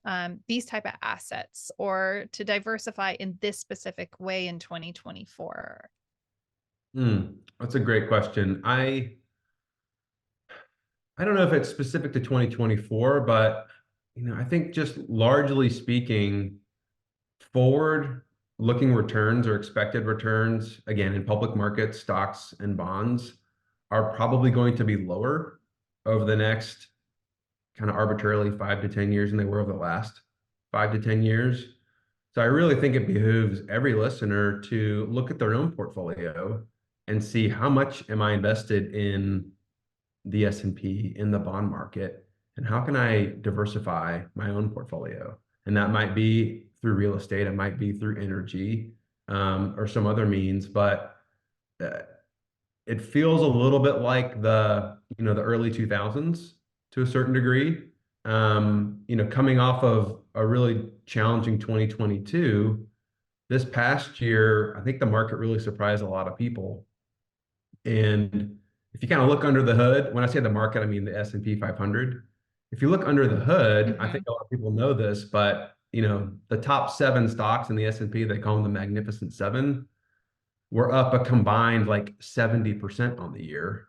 these type of assets, or to diversify in this specific way in 2024? That's a great question. I don't know if it's specific to 2024, but I think just largely speaking, forward looking returns or expected returns, again, in public markets, stocks and bonds, are probably going to be lower over the next kind of arbitrarily 5 to 10 years than they were over the last 5 to 10 years. So I really think it behooves every listener to look at their own portfolio and see, how much am I invested in the S&P, in the bond market, and how can I diversify my own portfolio? And that might be through real estate, it might be through energy, or some other means, but uh, it feels a little bit like the early 2000s to a certain degree. Coming off of a really challenging 2022, this past year, I think the market really surprised a lot of people. And if you kind of look under the hood, when I say the market, I mean the S&P 500. If you look under the hood, I Mm-hmm. think a lot of people know this, but the top seven stocks in the S&P, they call them the Magnificent Seven, were up a combined like 70% on the year.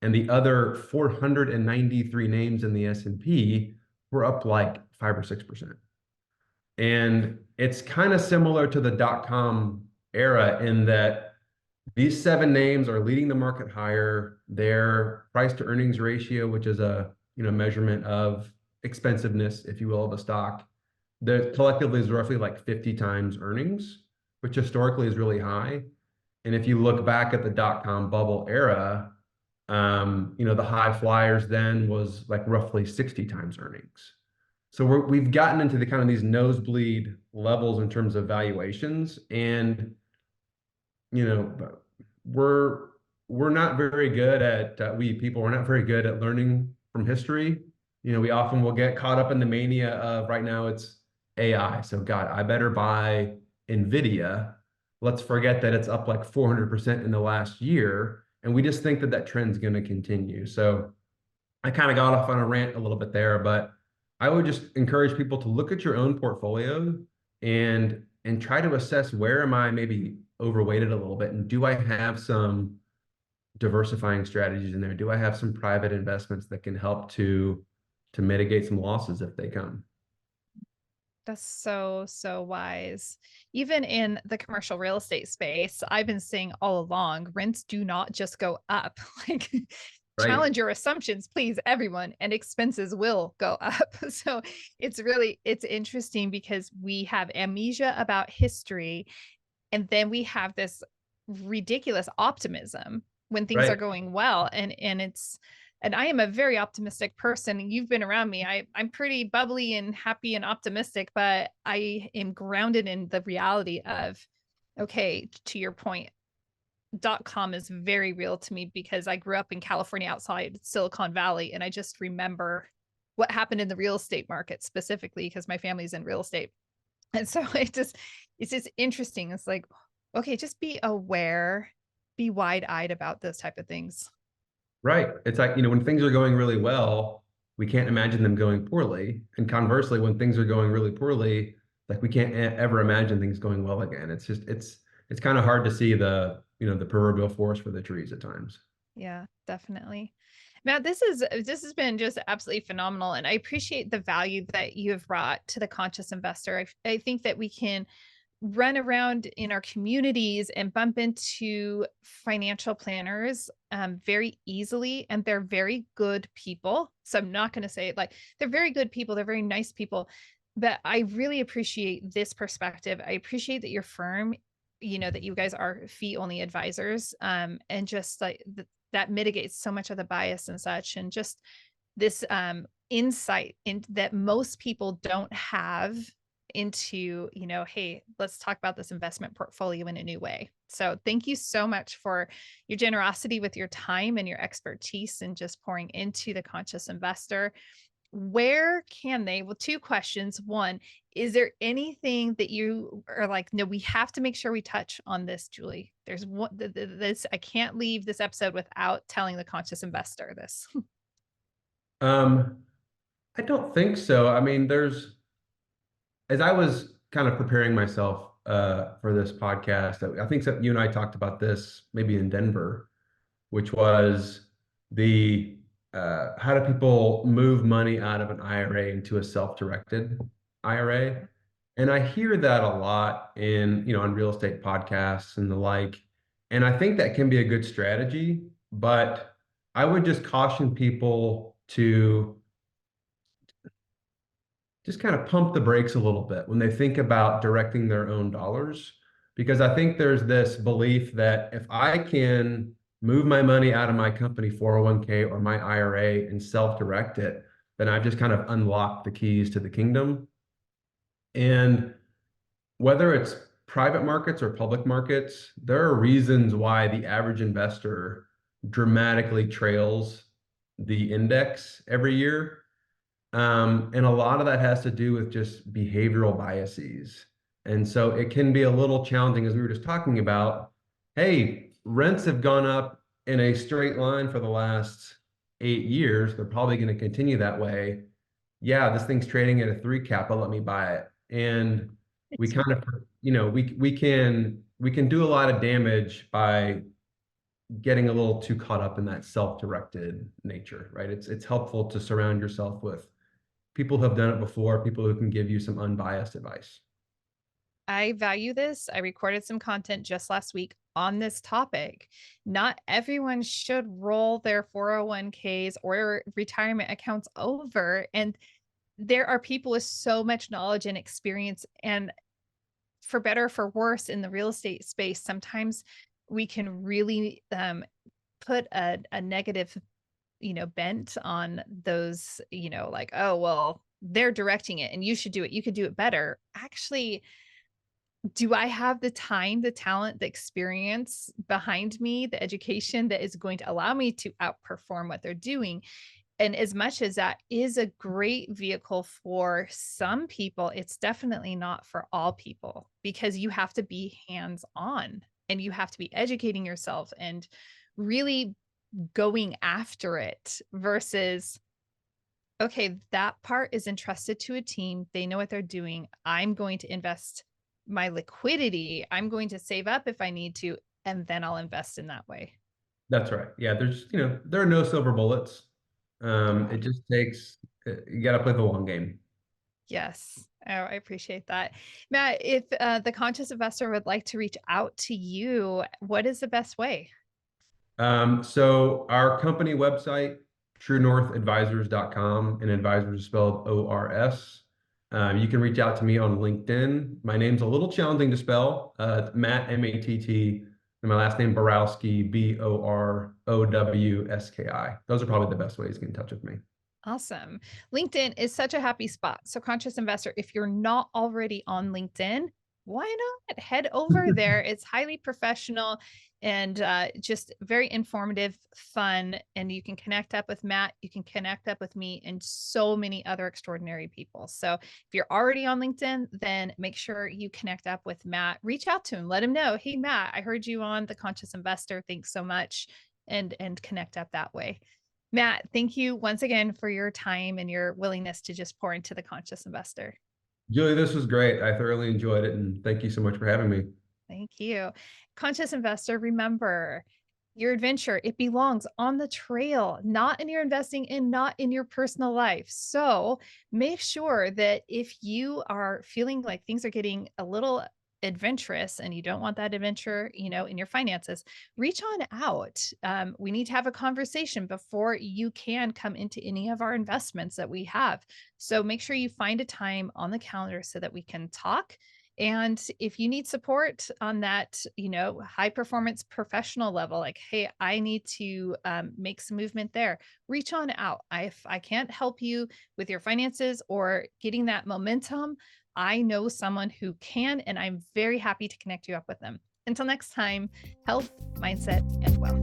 And the other 493 names in the S&P were up like 5 or 6%. And it's kind of similar to the dot-com era in that these seven names are leading the market higher. Their price to earnings ratio, which is a measurement of expensiveness, if you will, of a stock, that collectively is roughly like 50 times earnings, which historically is really high. And if you look back at the dot-com bubble era, the high flyers then was like roughly 60 times earnings. So we've gotten into the kind of these nosebleed levels in terms of valuations, and but we're we're not very good at we people we're not very good at learning from history. We often will get caught up in the mania of right now it's AI. So God, I better buy Nvidia. Let's forget that it's up like 400% in the last year, and we just think that that trend's going to continue. So I kind of got off on a rant a little bit there, but I would just encourage people to look at your own portfolio and try to assess, where am I maybe overweighted a little bit, and do I have some diversifying strategies in there? Do I have some private investments that can help to mitigate some losses if they come? That's so, so wise. Even in the commercial real estate space, I've been saying all along, rents do not just go up. Like, Right, challenge your assumptions, please, everyone, and expenses will go up. So it's interesting, because we have amnesia about history, and then we have this ridiculous optimism when things are right. going well. And I am a very optimistic person. You've been around me. I'm pretty bubbly and happy and optimistic, but I am grounded in the reality of, okay, to your point, .com is very real to me, because I grew up in California outside Silicon Valley, and I just remember what happened in the real estate market specifically, because my family's in real estate. And so it's just interesting. It's like, okay, just be aware, be wide-eyed about those type of things. Right. It's like, when things are going really well, we can't imagine them going poorly. And conversely, when things are going really poorly, like, we can't ever imagine things going well again. It's kind of hard to see the proverbial forest for the trees at times. Yeah, definitely. Matt, this has been just absolutely phenomenal, and I appreciate the value that you have brought to the conscious investor. I think that we can run around in our communities and bump into financial planners very easily, and they're very good people. So I'm not going to say it like, they're very good people, they're very nice people, but I really appreciate this perspective. I appreciate that you're firm that you guys are fee only advisors, and just like that mitigates so much of the bias and such, and just this insight in that most people don't have into, hey, let's talk about this investment portfolio in a new way. So thank you so much for your generosity with your time and your expertise and just pouring into the conscious investor. Where can they, well, two questions. One, is there anything that you are like, no, we have to make sure we touch on this, Julie? There's one, this, I can't leave this episode without telling the conscious investor this. Um, I don't think so. I mean, as I was kind of preparing myself for this podcast, I think that you and I talked about this maybe in Denver, which was the how do people move money out of an IRA into a self-directed IRA? And I hear that a lot on real estate podcasts and the like. And I think that can be a good strategy, but I would just caution people to just kind of pump the brakes a little bit when they think about directing their own dollars. Because I think there's this belief that if I can move my money out of my company 401k or my IRA and self-direct it, then I've just kind of unlocked the keys to the kingdom. And whether it's private markets or public markets, there are reasons why the average investor dramatically trails the index every year. And a lot of that has to do with just behavioral biases. And so it can be a little challenging, as we were just talking about. Hey, rents have gone up in a straight line for the last 8 years. They're probably going to continue that way. Yeah, this thing's trading at a three cap, but let me buy it. And we It's kind of, we can do a lot of damage by getting a little too caught up in that self-directed nature, right? It's helpful to surround yourself with people who have done it before, people who can give you some unbiased advice. I value this. I recorded some content just last week on this topic. Not everyone should roll their 401ks or retirement accounts over. And there are people with so much knowledge and experience. And for better or for worse in the real estate space, sometimes we can really put a negative, bent on those, like, oh, well, they're directing it and you should do it. You could do it better. Actually, do I have the time, the talent, the experience behind me, the education that is going to allow me to outperform what they're doing? And as much as that is a great vehicle for some people, it's definitely not for all people, because you have to be hands on and you have to be educating yourself and really going after it versus, okay, that part is entrusted to a team. They know what they're doing. I'm going to invest my liquidity. I'm going to save up if I need to, and then I'll invest in that way. That's right. Yeah, there are no silver bullets. Yeah. It just takes, you got to play the long game. Yes. Oh, I appreciate that. Matt, if the conscious investor would like to reach out to you, what is the best way? So our company website, truenorthadvisors.com, and advisors is spelled ORS. You can reach out to me on LinkedIn. My name's a little challenging to spell. It's Matt, M-A-T-T, and my last name, Borowski, Borowski. Those are probably the best ways to get in touch with me. Awesome. LinkedIn is such a happy spot. So, conscious investor, if you're not already on LinkedIn, why not head over there? It's highly professional and just very informative, fun. And you can connect up with Matt. You can connect up with me and so many other extraordinary people. So, if you're already on LinkedIn, then make sure you connect up with Matt. Reach out to him. Let him know, hey, Matt, I heard you on The Conscious Investor. Thanks so much. And connect up that way. Matt, thank you once again for your time and your willingness to just pour into the conscious investor. Julie, this was great. I thoroughly enjoyed it, and thank you so much for having me. Thank you. Conscious investor, remember your adventure, it belongs on the trail, not in your investing and not in your personal life. So make sure that if you are feeling like things are getting a little adventurous and you don't want that adventure, in your finances, reach on out. We need to have a conversation before you can come into any of our investments that we have. So make sure you find a time on the calendar so that we can talk And if you need support on that, high performance professional level, like, hey, I need to make some movement there, reach on out. If I can't help you with your finances or getting that momentum, I know someone who can, and I'm very happy to connect you up with them. Until next time, health, mindset, and wealth.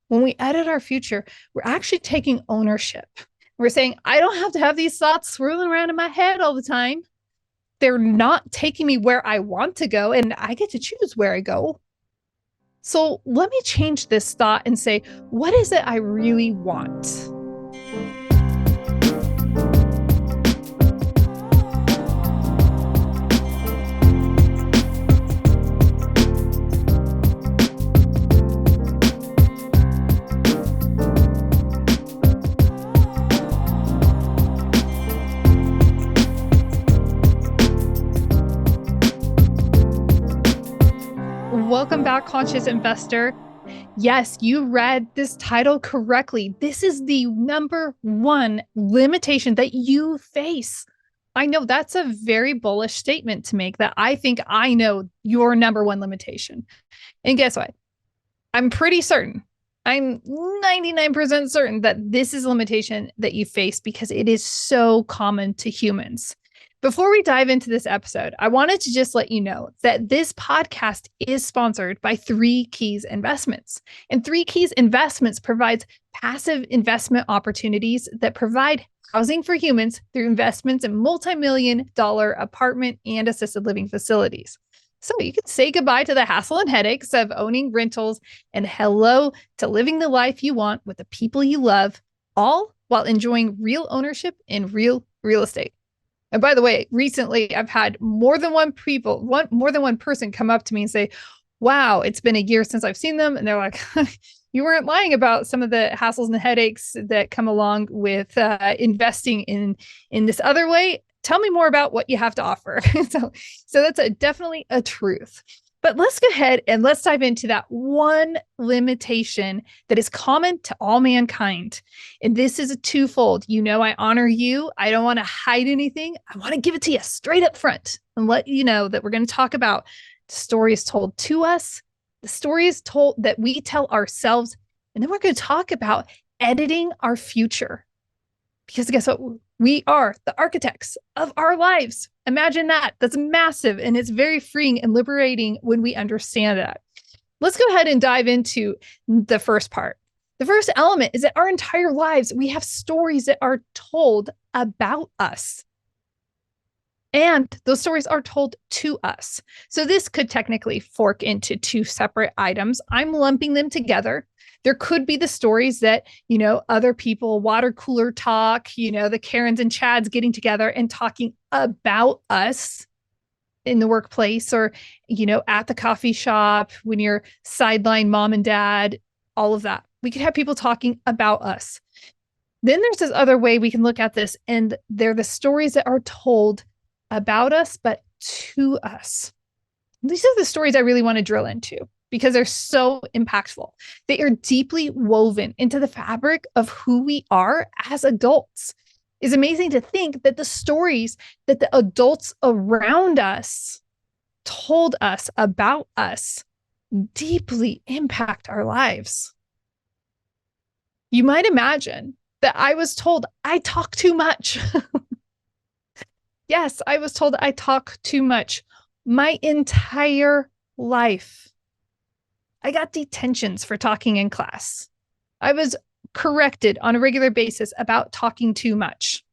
When we edit our future, we're actually taking ownership. We're saying, I don't have to have these thoughts swirling around in my head all the time. They're not taking me where I want to go, and I get to choose where I go. So let me change this thought and say, what is it I really want? Welcome back, conscious investor. Yes, you read this title correctly. This is the number one limitation that you face. I know that's a very bullish statement to make, that I think I know your number one limitation. And guess what? I'm pretty certain, I'm 99% certain that this is a limitation that you face because it is so common to humans. Before we dive into this episode, I wanted to just let you know that this podcast is sponsored by Three Keys Investments. And Three Keys Investments provides passive investment opportunities that provide housing for humans through investments in multi-million-dollar apartment and assisted living facilities. So you can say goodbye to the hassle and headaches of owning rentals and hello to living the life you want with the people you love, all while enjoying real ownership in real estate. And by the way, recently I've had more than one person come up to me and say, wow, it's been a year since I've seen them. And they're like, you weren't lying about some of the hassles and headaches that come along with investing in this other way. Tell me more about what you have to offer. so that's definitely a truth. But let's go ahead and let's dive into that one limitation that is common to all mankind. And this is a twofold. You know, I honor you. I don't want to hide anything. I want to give it to you straight up front and let you know that we're going to talk about the stories told to us, the stories told that we tell ourselves, and then we're going to talk about editing our future. Because guess what? We are the architects of our lives. Imagine that. That's massive. And it's very freeing and liberating when we understand that. Let's go ahead and dive into the first part. The first element is that our entire lives, we have stories that are told about us. And those stories are told to us. So this could technically fork into two separate items. I'm lumping them together. There could be the stories that, you know, other people, water cooler talk, you know, the Karens and Chads getting together and talking about us in the workplace or, you know, at the coffee shop, when you're sideline mom and dad, all of that. We could have people talking about us. Then there's this other way we can look at this, and they're the stories that are told about us, but to us. These are the stories I really want to drill into because they're so impactful. They are deeply woven into the fabric of who we are as adults. It's amazing to think that the stories that the adults around us told us about us deeply impact our lives. You might imagine that I was told I talk too much. Yes, I was told I talk too much my entire life. I got detentions for talking in class. I was corrected on a regular basis about talking too much.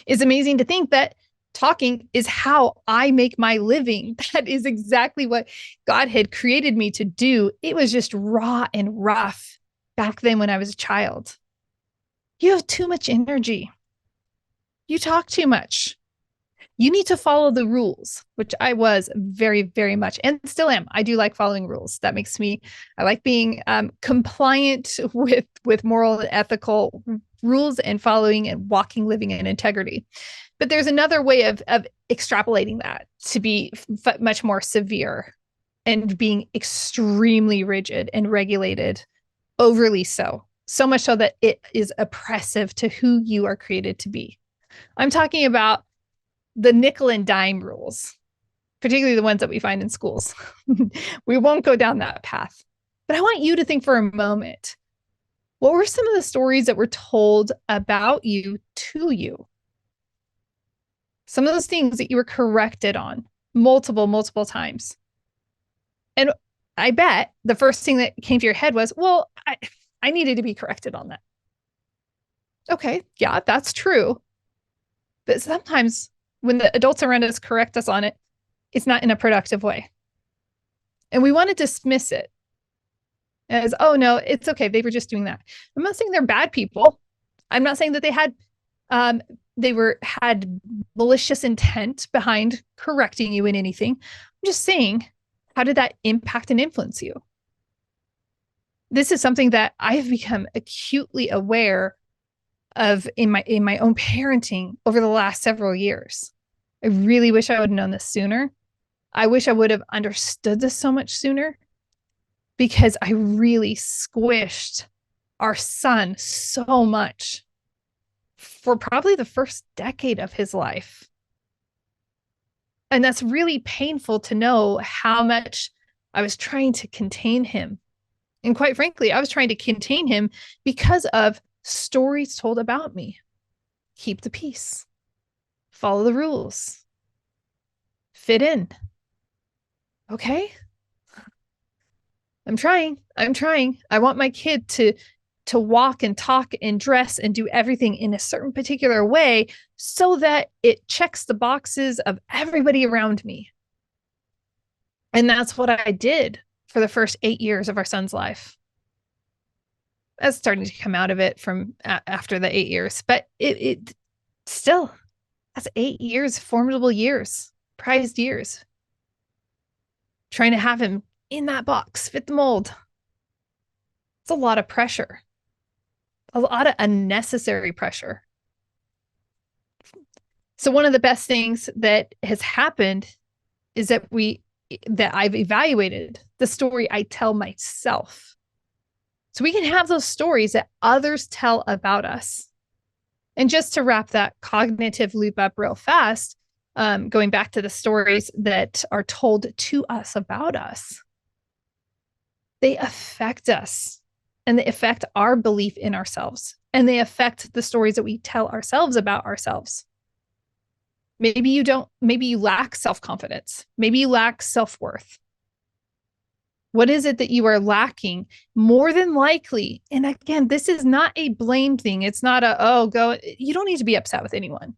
It's amazing to think that talking is how I make my living. That is exactly what God had created me to do. It was just raw and rough back then when I was a child. You have too much energy. You talk too much. You need to follow the rules, which I was very, very much and still am. I do like following rules. That makes me, I like being compliant with moral and ethical rules and following and walking, living in integrity. But there's another way of extrapolating that to be much more severe and being extremely rigid and regulated, overly so. So much so that it is oppressive to who you are created to be. I'm talking about the nickel and dime rules, particularly the ones that we find in schools. We won't go down that path. But I want you to think for a moment, what were some of the stories that were told about you to you? Some of those things that you were corrected on multiple times. And I bet the first thing that came to your head was, well, I needed to be corrected on that. Okay, yeah, that's true. But sometimes when the adults around us correct us on it, it's not in a productive way. And we want to dismiss it as, oh no, it's okay. They were just doing that. I'm not saying they're bad people. I'm not saying that they had malicious intent behind correcting you in anything. I'm just saying, how did that impact and influence you? This is something that I've become acutely aware of in my own parenting over the last several years. I really wish I would have known this sooner. I wish I would have understood this so much sooner, because I really squished our son so much for probably the first decade of his life. And that's really painful to know how much I was trying to contain him. And quite frankly, I was trying to contain him because of stories told about me. Keep the peace, follow the rules, fit in. Okay? I'm trying. I want my kid to walk and talk and dress and do everything in a certain particular way so that it checks the boxes of everybody around me. And that's what I did for the first 8 years of our son's life. I was starting to come out of it from after the 8 years, but it still, that's 8 years, formidable years, prized years. Trying to have him in that box, fit the mold. It's a lot of pressure, a lot of unnecessary pressure. So one of the best things that has happened is that I've evaluated the story I tell myself. So we can have those stories that others tell about us. And just to wrap that cognitive loop up real fast, going back to the stories that are told to us about us, they affect us, and they affect our belief in ourselves, and they affect the stories that we tell ourselves about ourselves. Maybe you lack self-confidence. Maybe you lack self-worth. What is it that you are lacking? More than likely, and again, this is not a blame thing. It's not you don't need to be upset with anyone.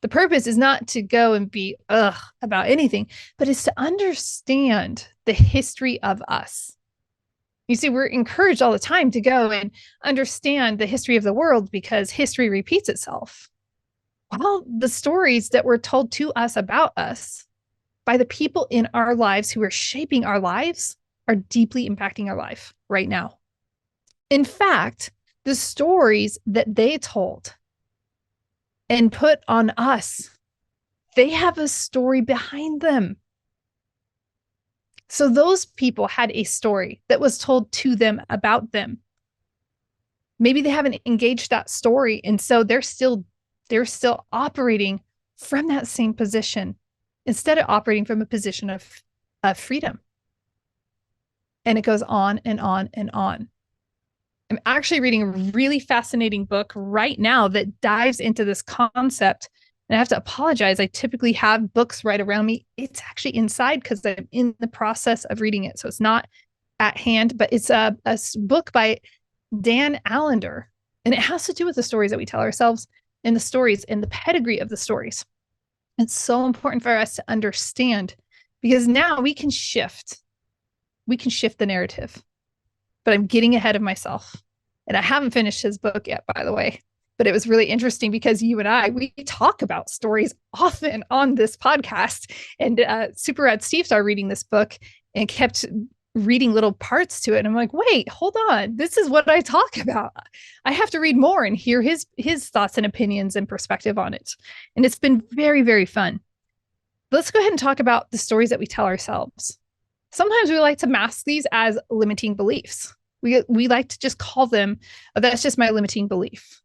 The purpose is not to go and be about anything, but it's to understand the history of us. You see, we're encouraged all the time to go and understand the history of the world because history repeats itself. Well, the stories that were told to us about us by the people in our lives who are shaping our lives are deeply impacting our life right now. In fact, the stories that they told and put on us, they have a story behind them. So those people had a story that was told to them about them. Maybe they haven't engaged that story, and so they're still operating from that same position instead of operating from a position of freedom. And it goes on and on and on. I'm actually reading a really fascinating book right now that dives into this concept. And I have to apologize. I typically have books right around me. It's actually inside because I'm in the process of reading it. So it's not at hand, but it's a book by Dan Allender. And it has to do with the stories that we tell ourselves and the stories and the pedigree of the stories. It's so important for us to understand because now we can shift. We can shift the narrative. But I'm getting ahead of myself. And I haven't finished his book yet, by the way. But it was really interesting because you and we talk about stories often on this podcast. And Super Rad Steve started reading this book and kept reading little parts to it. And I'm like, wait, hold on. This is what I talk about. I have to read more and hear his thoughts and opinions and perspective on it. And it's been very, very fun. Let's go ahead and talk about the stories that we tell ourselves. Sometimes we like to mask these as limiting beliefs. We like to just call them, that's just my limiting belief.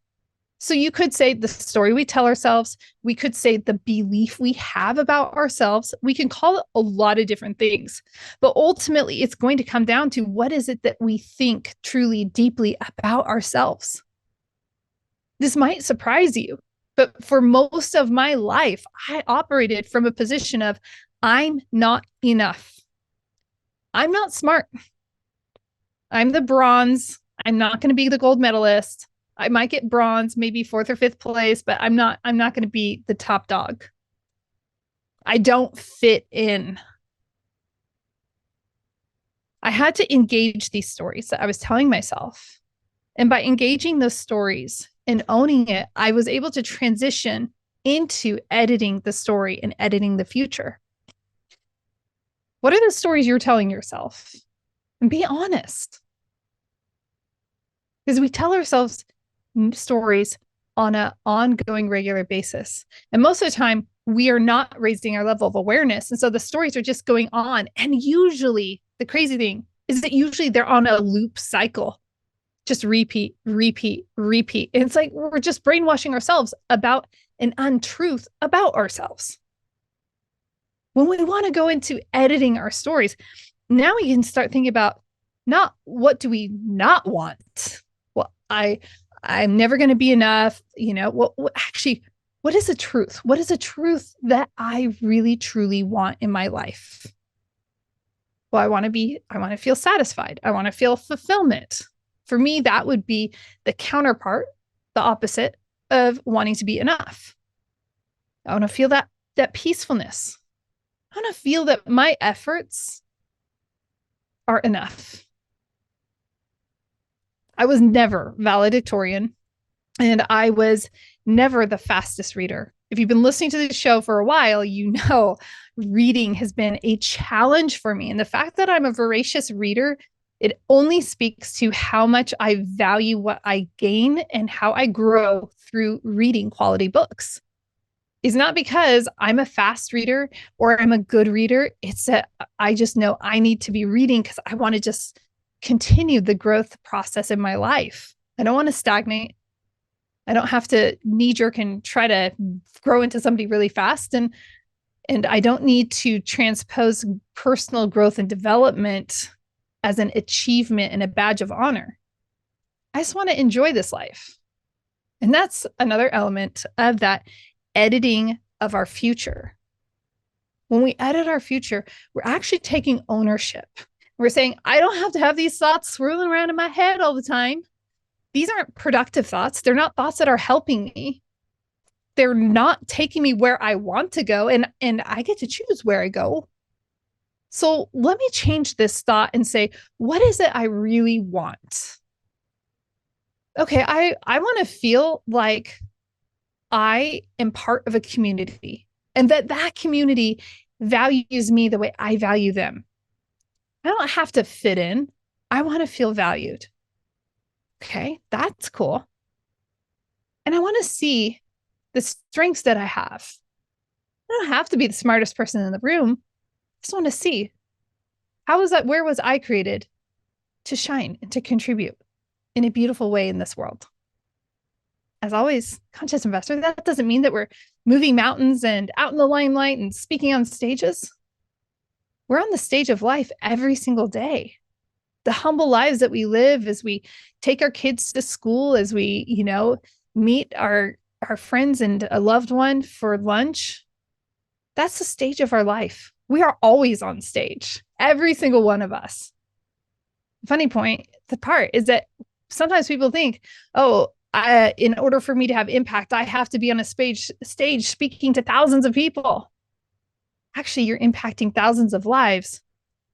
So you could say the story we tell ourselves. We could say the belief we have about ourselves. We can call it a lot of different things. But ultimately, it's going to come down to what is it that we think truly deeply about ourselves. This might surprise you, but for most of my life, I operated from a position of I'm not enough. I'm not smart. I'm the bronze. I'm not going to be the gold medalist. I might get bronze, maybe fourth or fifth place, but I'm not going to be the top dog. I don't fit in. I had to engage these stories that I was telling myself. And by engaging those stories and owning it, I was able to transition into editing the story and editing the future. What are the stories you're telling yourself? And be honest. Because we tell ourselves stories on an ongoing regular basis. And most of the time, we are not raising our level of awareness. And so the stories are just going on. And usually, the crazy thing is that usually they're on a loop cycle, just repeat, repeat, repeat. And it's like we're just brainwashing ourselves about an untruth about ourselves. When we want to go into editing our stories, now we can start thinking about not what do we not want. Well, I'm never going to be enough. What is the truth? What is the truth that I really truly want in my life? Well, I want to feel satisfied. I want to feel fulfillment. For me, that would be the counterpart, the opposite of wanting to be enough. I want to feel that peacefulness. I want to feel that my efforts are enough. I was never valedictorian, and I was never the fastest reader. If you've been listening to the show for a while, you know reading has been a challenge for me. And the fact that I'm a voracious reader, it only speaks to how much I value what I gain and how I grow through reading quality books. It's not because I'm a fast reader or I'm a good reader. It's that I just know I need to be reading because I want to just continue the growth process in my life. I don't want to stagnate. I don't have to knee jerk and try to grow into somebody really fast. And I don't need to transpose personal growth and development as an achievement and a badge of honor. I just want to enjoy this life. And that's another element of that editing of our future. When we edit our future, we're actually taking ownership. We're saying, I don't have to have these thoughts swirling around in my head all the time. These aren't productive thoughts. They're not thoughts that are helping me. They're not taking me where I want to go, and I get to choose where I go. So let me change this thought and say, what is it I really want? Okay, I want to feel like I am part of a community and that community values me the way I value them. I don't have to fit in. I want to feel valued. Okay, that's cool. And I want to see the strengths that I have. I don't have to be the smartest person in the room. I just want to see where was I created to shine and to contribute in a beautiful way in this world. As always, conscious investor, that doesn't mean that we're moving mountains and out in the limelight and speaking on stages. We're on the stage of life every single day. The humble lives that we live as we take our kids to school, as we, meet our friends and a loved one for lunch. That's the stage of our life. We are always on stage, every single one of us. Funny point, the part is that sometimes people think, oh, in order for me to have impact, I have to be on a stage speaking to thousands of people. Actually, you're impacting thousands of lives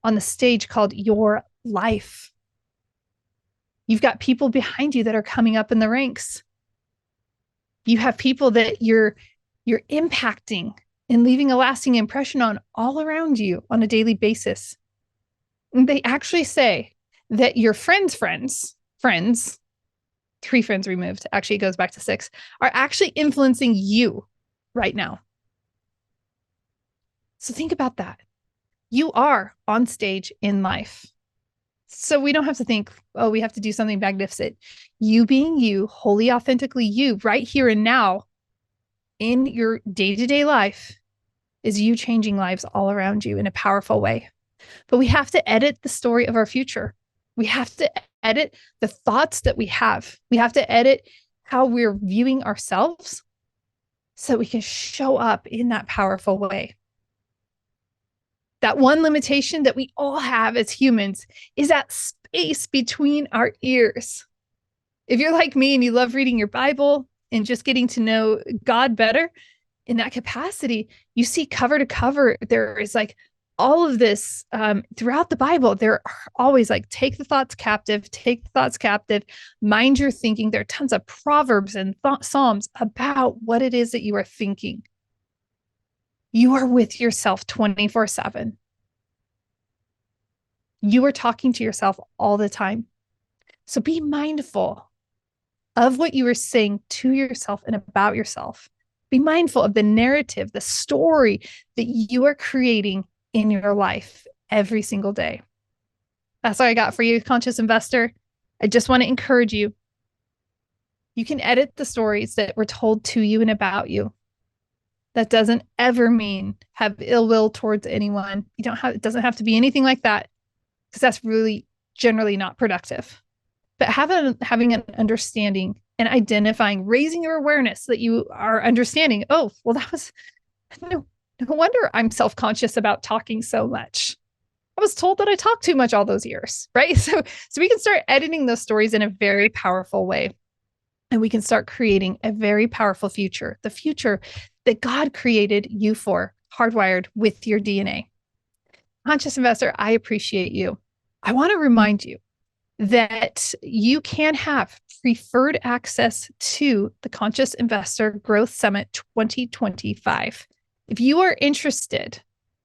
on the stage called your life. You've got people behind you that are coming up in the ranks. You have people that you're impacting and leaving a lasting impression on all around you on a daily basis. And they actually say that your friends, 3 friends removed, actually it goes back to 6, are actually influencing you right now. So think about that. You are on stage in life. So we don't have to think, oh, we have to do something magnificent. You being you, wholly authentically you, right here and now in your day-to-day life is you changing lives all around you in a powerful way. But we have to edit the story of our future. We have to edit the thoughts that we have. We have to edit how we're viewing ourselves so we can show up in that powerful way. That one limitation that we all have as humans is that space between our ears. If you're like me and you love reading your Bible and just getting to know God better in that capacity, you see cover to cover, there is like all of this throughout the Bible. There are always like, take the thoughts captive, mind your thinking. There are tons of proverbs and Psalms about what it is that you are thinking. You are with yourself 24/7. You are talking to yourself all the time. So be mindful of what you are saying to yourself and about yourself. Be mindful of the narrative, the story that you are creating in your life every single day. That's what I got for you, conscious investor. I just want to encourage you. You can edit the stories that were told to you and about you. That doesn't ever mean have ill will towards anyone. It doesn't have to be anything like that, because that's really generally not productive. But having an understanding and identifying, raising your awareness that you are understanding, oh, well, that was no wonder I'm self-conscious about talking so much. I was told that I talked too much all those years, right? So we can start editing those stories in a very powerful way. And we can start creating a very powerful future, the future that God created you for, hardwired with your DNA. Conscious investor, I appreciate you. I want to remind you that you can have preferred access to the Conscious Investor Growth Summit 2025. If you are interested,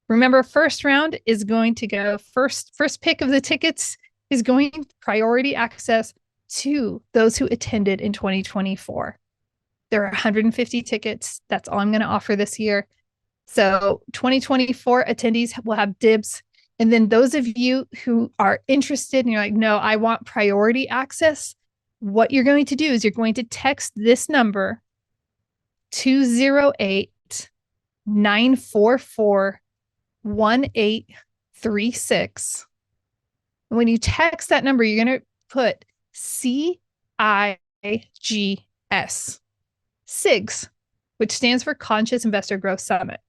remember, first round is going to go first pick of the tickets is going priority access to those who attended in 2024. There are 150 tickets. That's all I'm going to offer this year. So 2024 attendees will have dibs. And then those of you who are interested and you're like, no, I want priority access, what you're going to do is you're going to text this number 208-944-1836. And when you text that number, you're going to put CIGS, SIGS, which stands for Conscious Investor Growth Summit.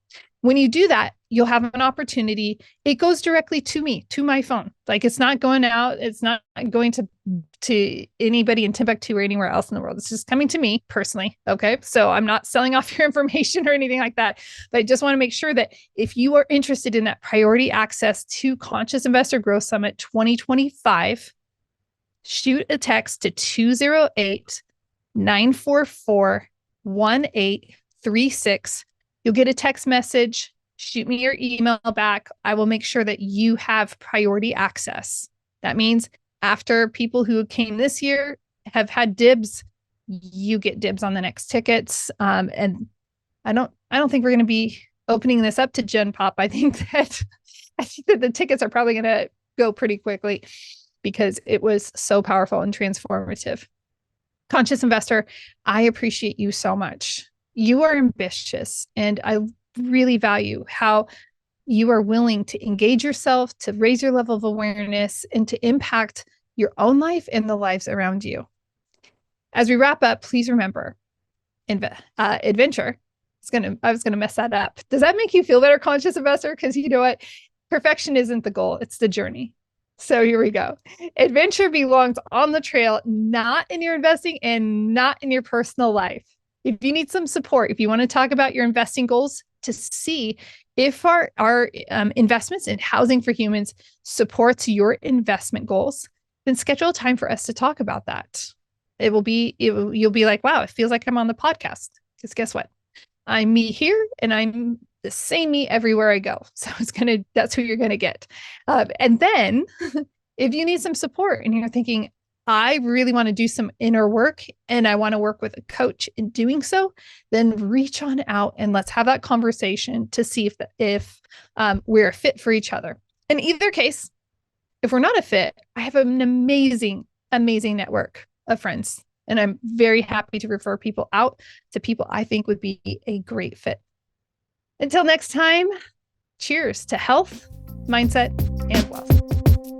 When you do that, you'll have an opportunity. It goes directly to me, to my phone. Like, it's not going out. It's not going to anybody in Timbuktu or anywhere else in the world. It's just coming to me personally. Okay. So I'm not selling off your information or anything like that, but I just want to make sure that if you are interested in that priority access to Conscious Investor Growth Summit 2025, shoot a text to 208-944-1836. You'll get a text message. Shoot me your email back. I will make sure that you have priority access. That means after people who came this year have had dibs, you get dibs on the next tickets. And I don't think we're going to be opening this up to Gen Pop. I think that the tickets are probably going to go pretty quickly because it was so powerful and transformative. Conscious Investor, I appreciate you so much. You are ambitious, and I really value how you are willing to engage yourself, to raise your level of awareness, and to impact your own life and the lives around you. As we wrap up, please remember, adventure. I was gonna mess that up. Does that make you feel better, Conscious Investor? Because you know what? Perfection isn't the goal, it's the journey. So here we go. Adventure belongs on the trail, not in your investing and not in your personal life. If you need some support, if you want to talk about your investing goals to see if our investments in Housing for Humans supports your investment goals, then schedule a time for us to talk about that. You'll be like, wow, it feels like I'm on the podcast. Because guess what? I'm me here, and I'm the same me everywhere I go. So that's who you're going to get. And then if you need some support and you're thinking, I really want to do some inner work and I want to work with a coach in doing so, then reach on out and let's have that conversation to see if we're a fit for each other. In either case, if we're not a fit, I have an amazing network of friends, and I'm very happy to refer people out to people I think would be a great fit. Until next time, cheers to health, mindset, and wealth.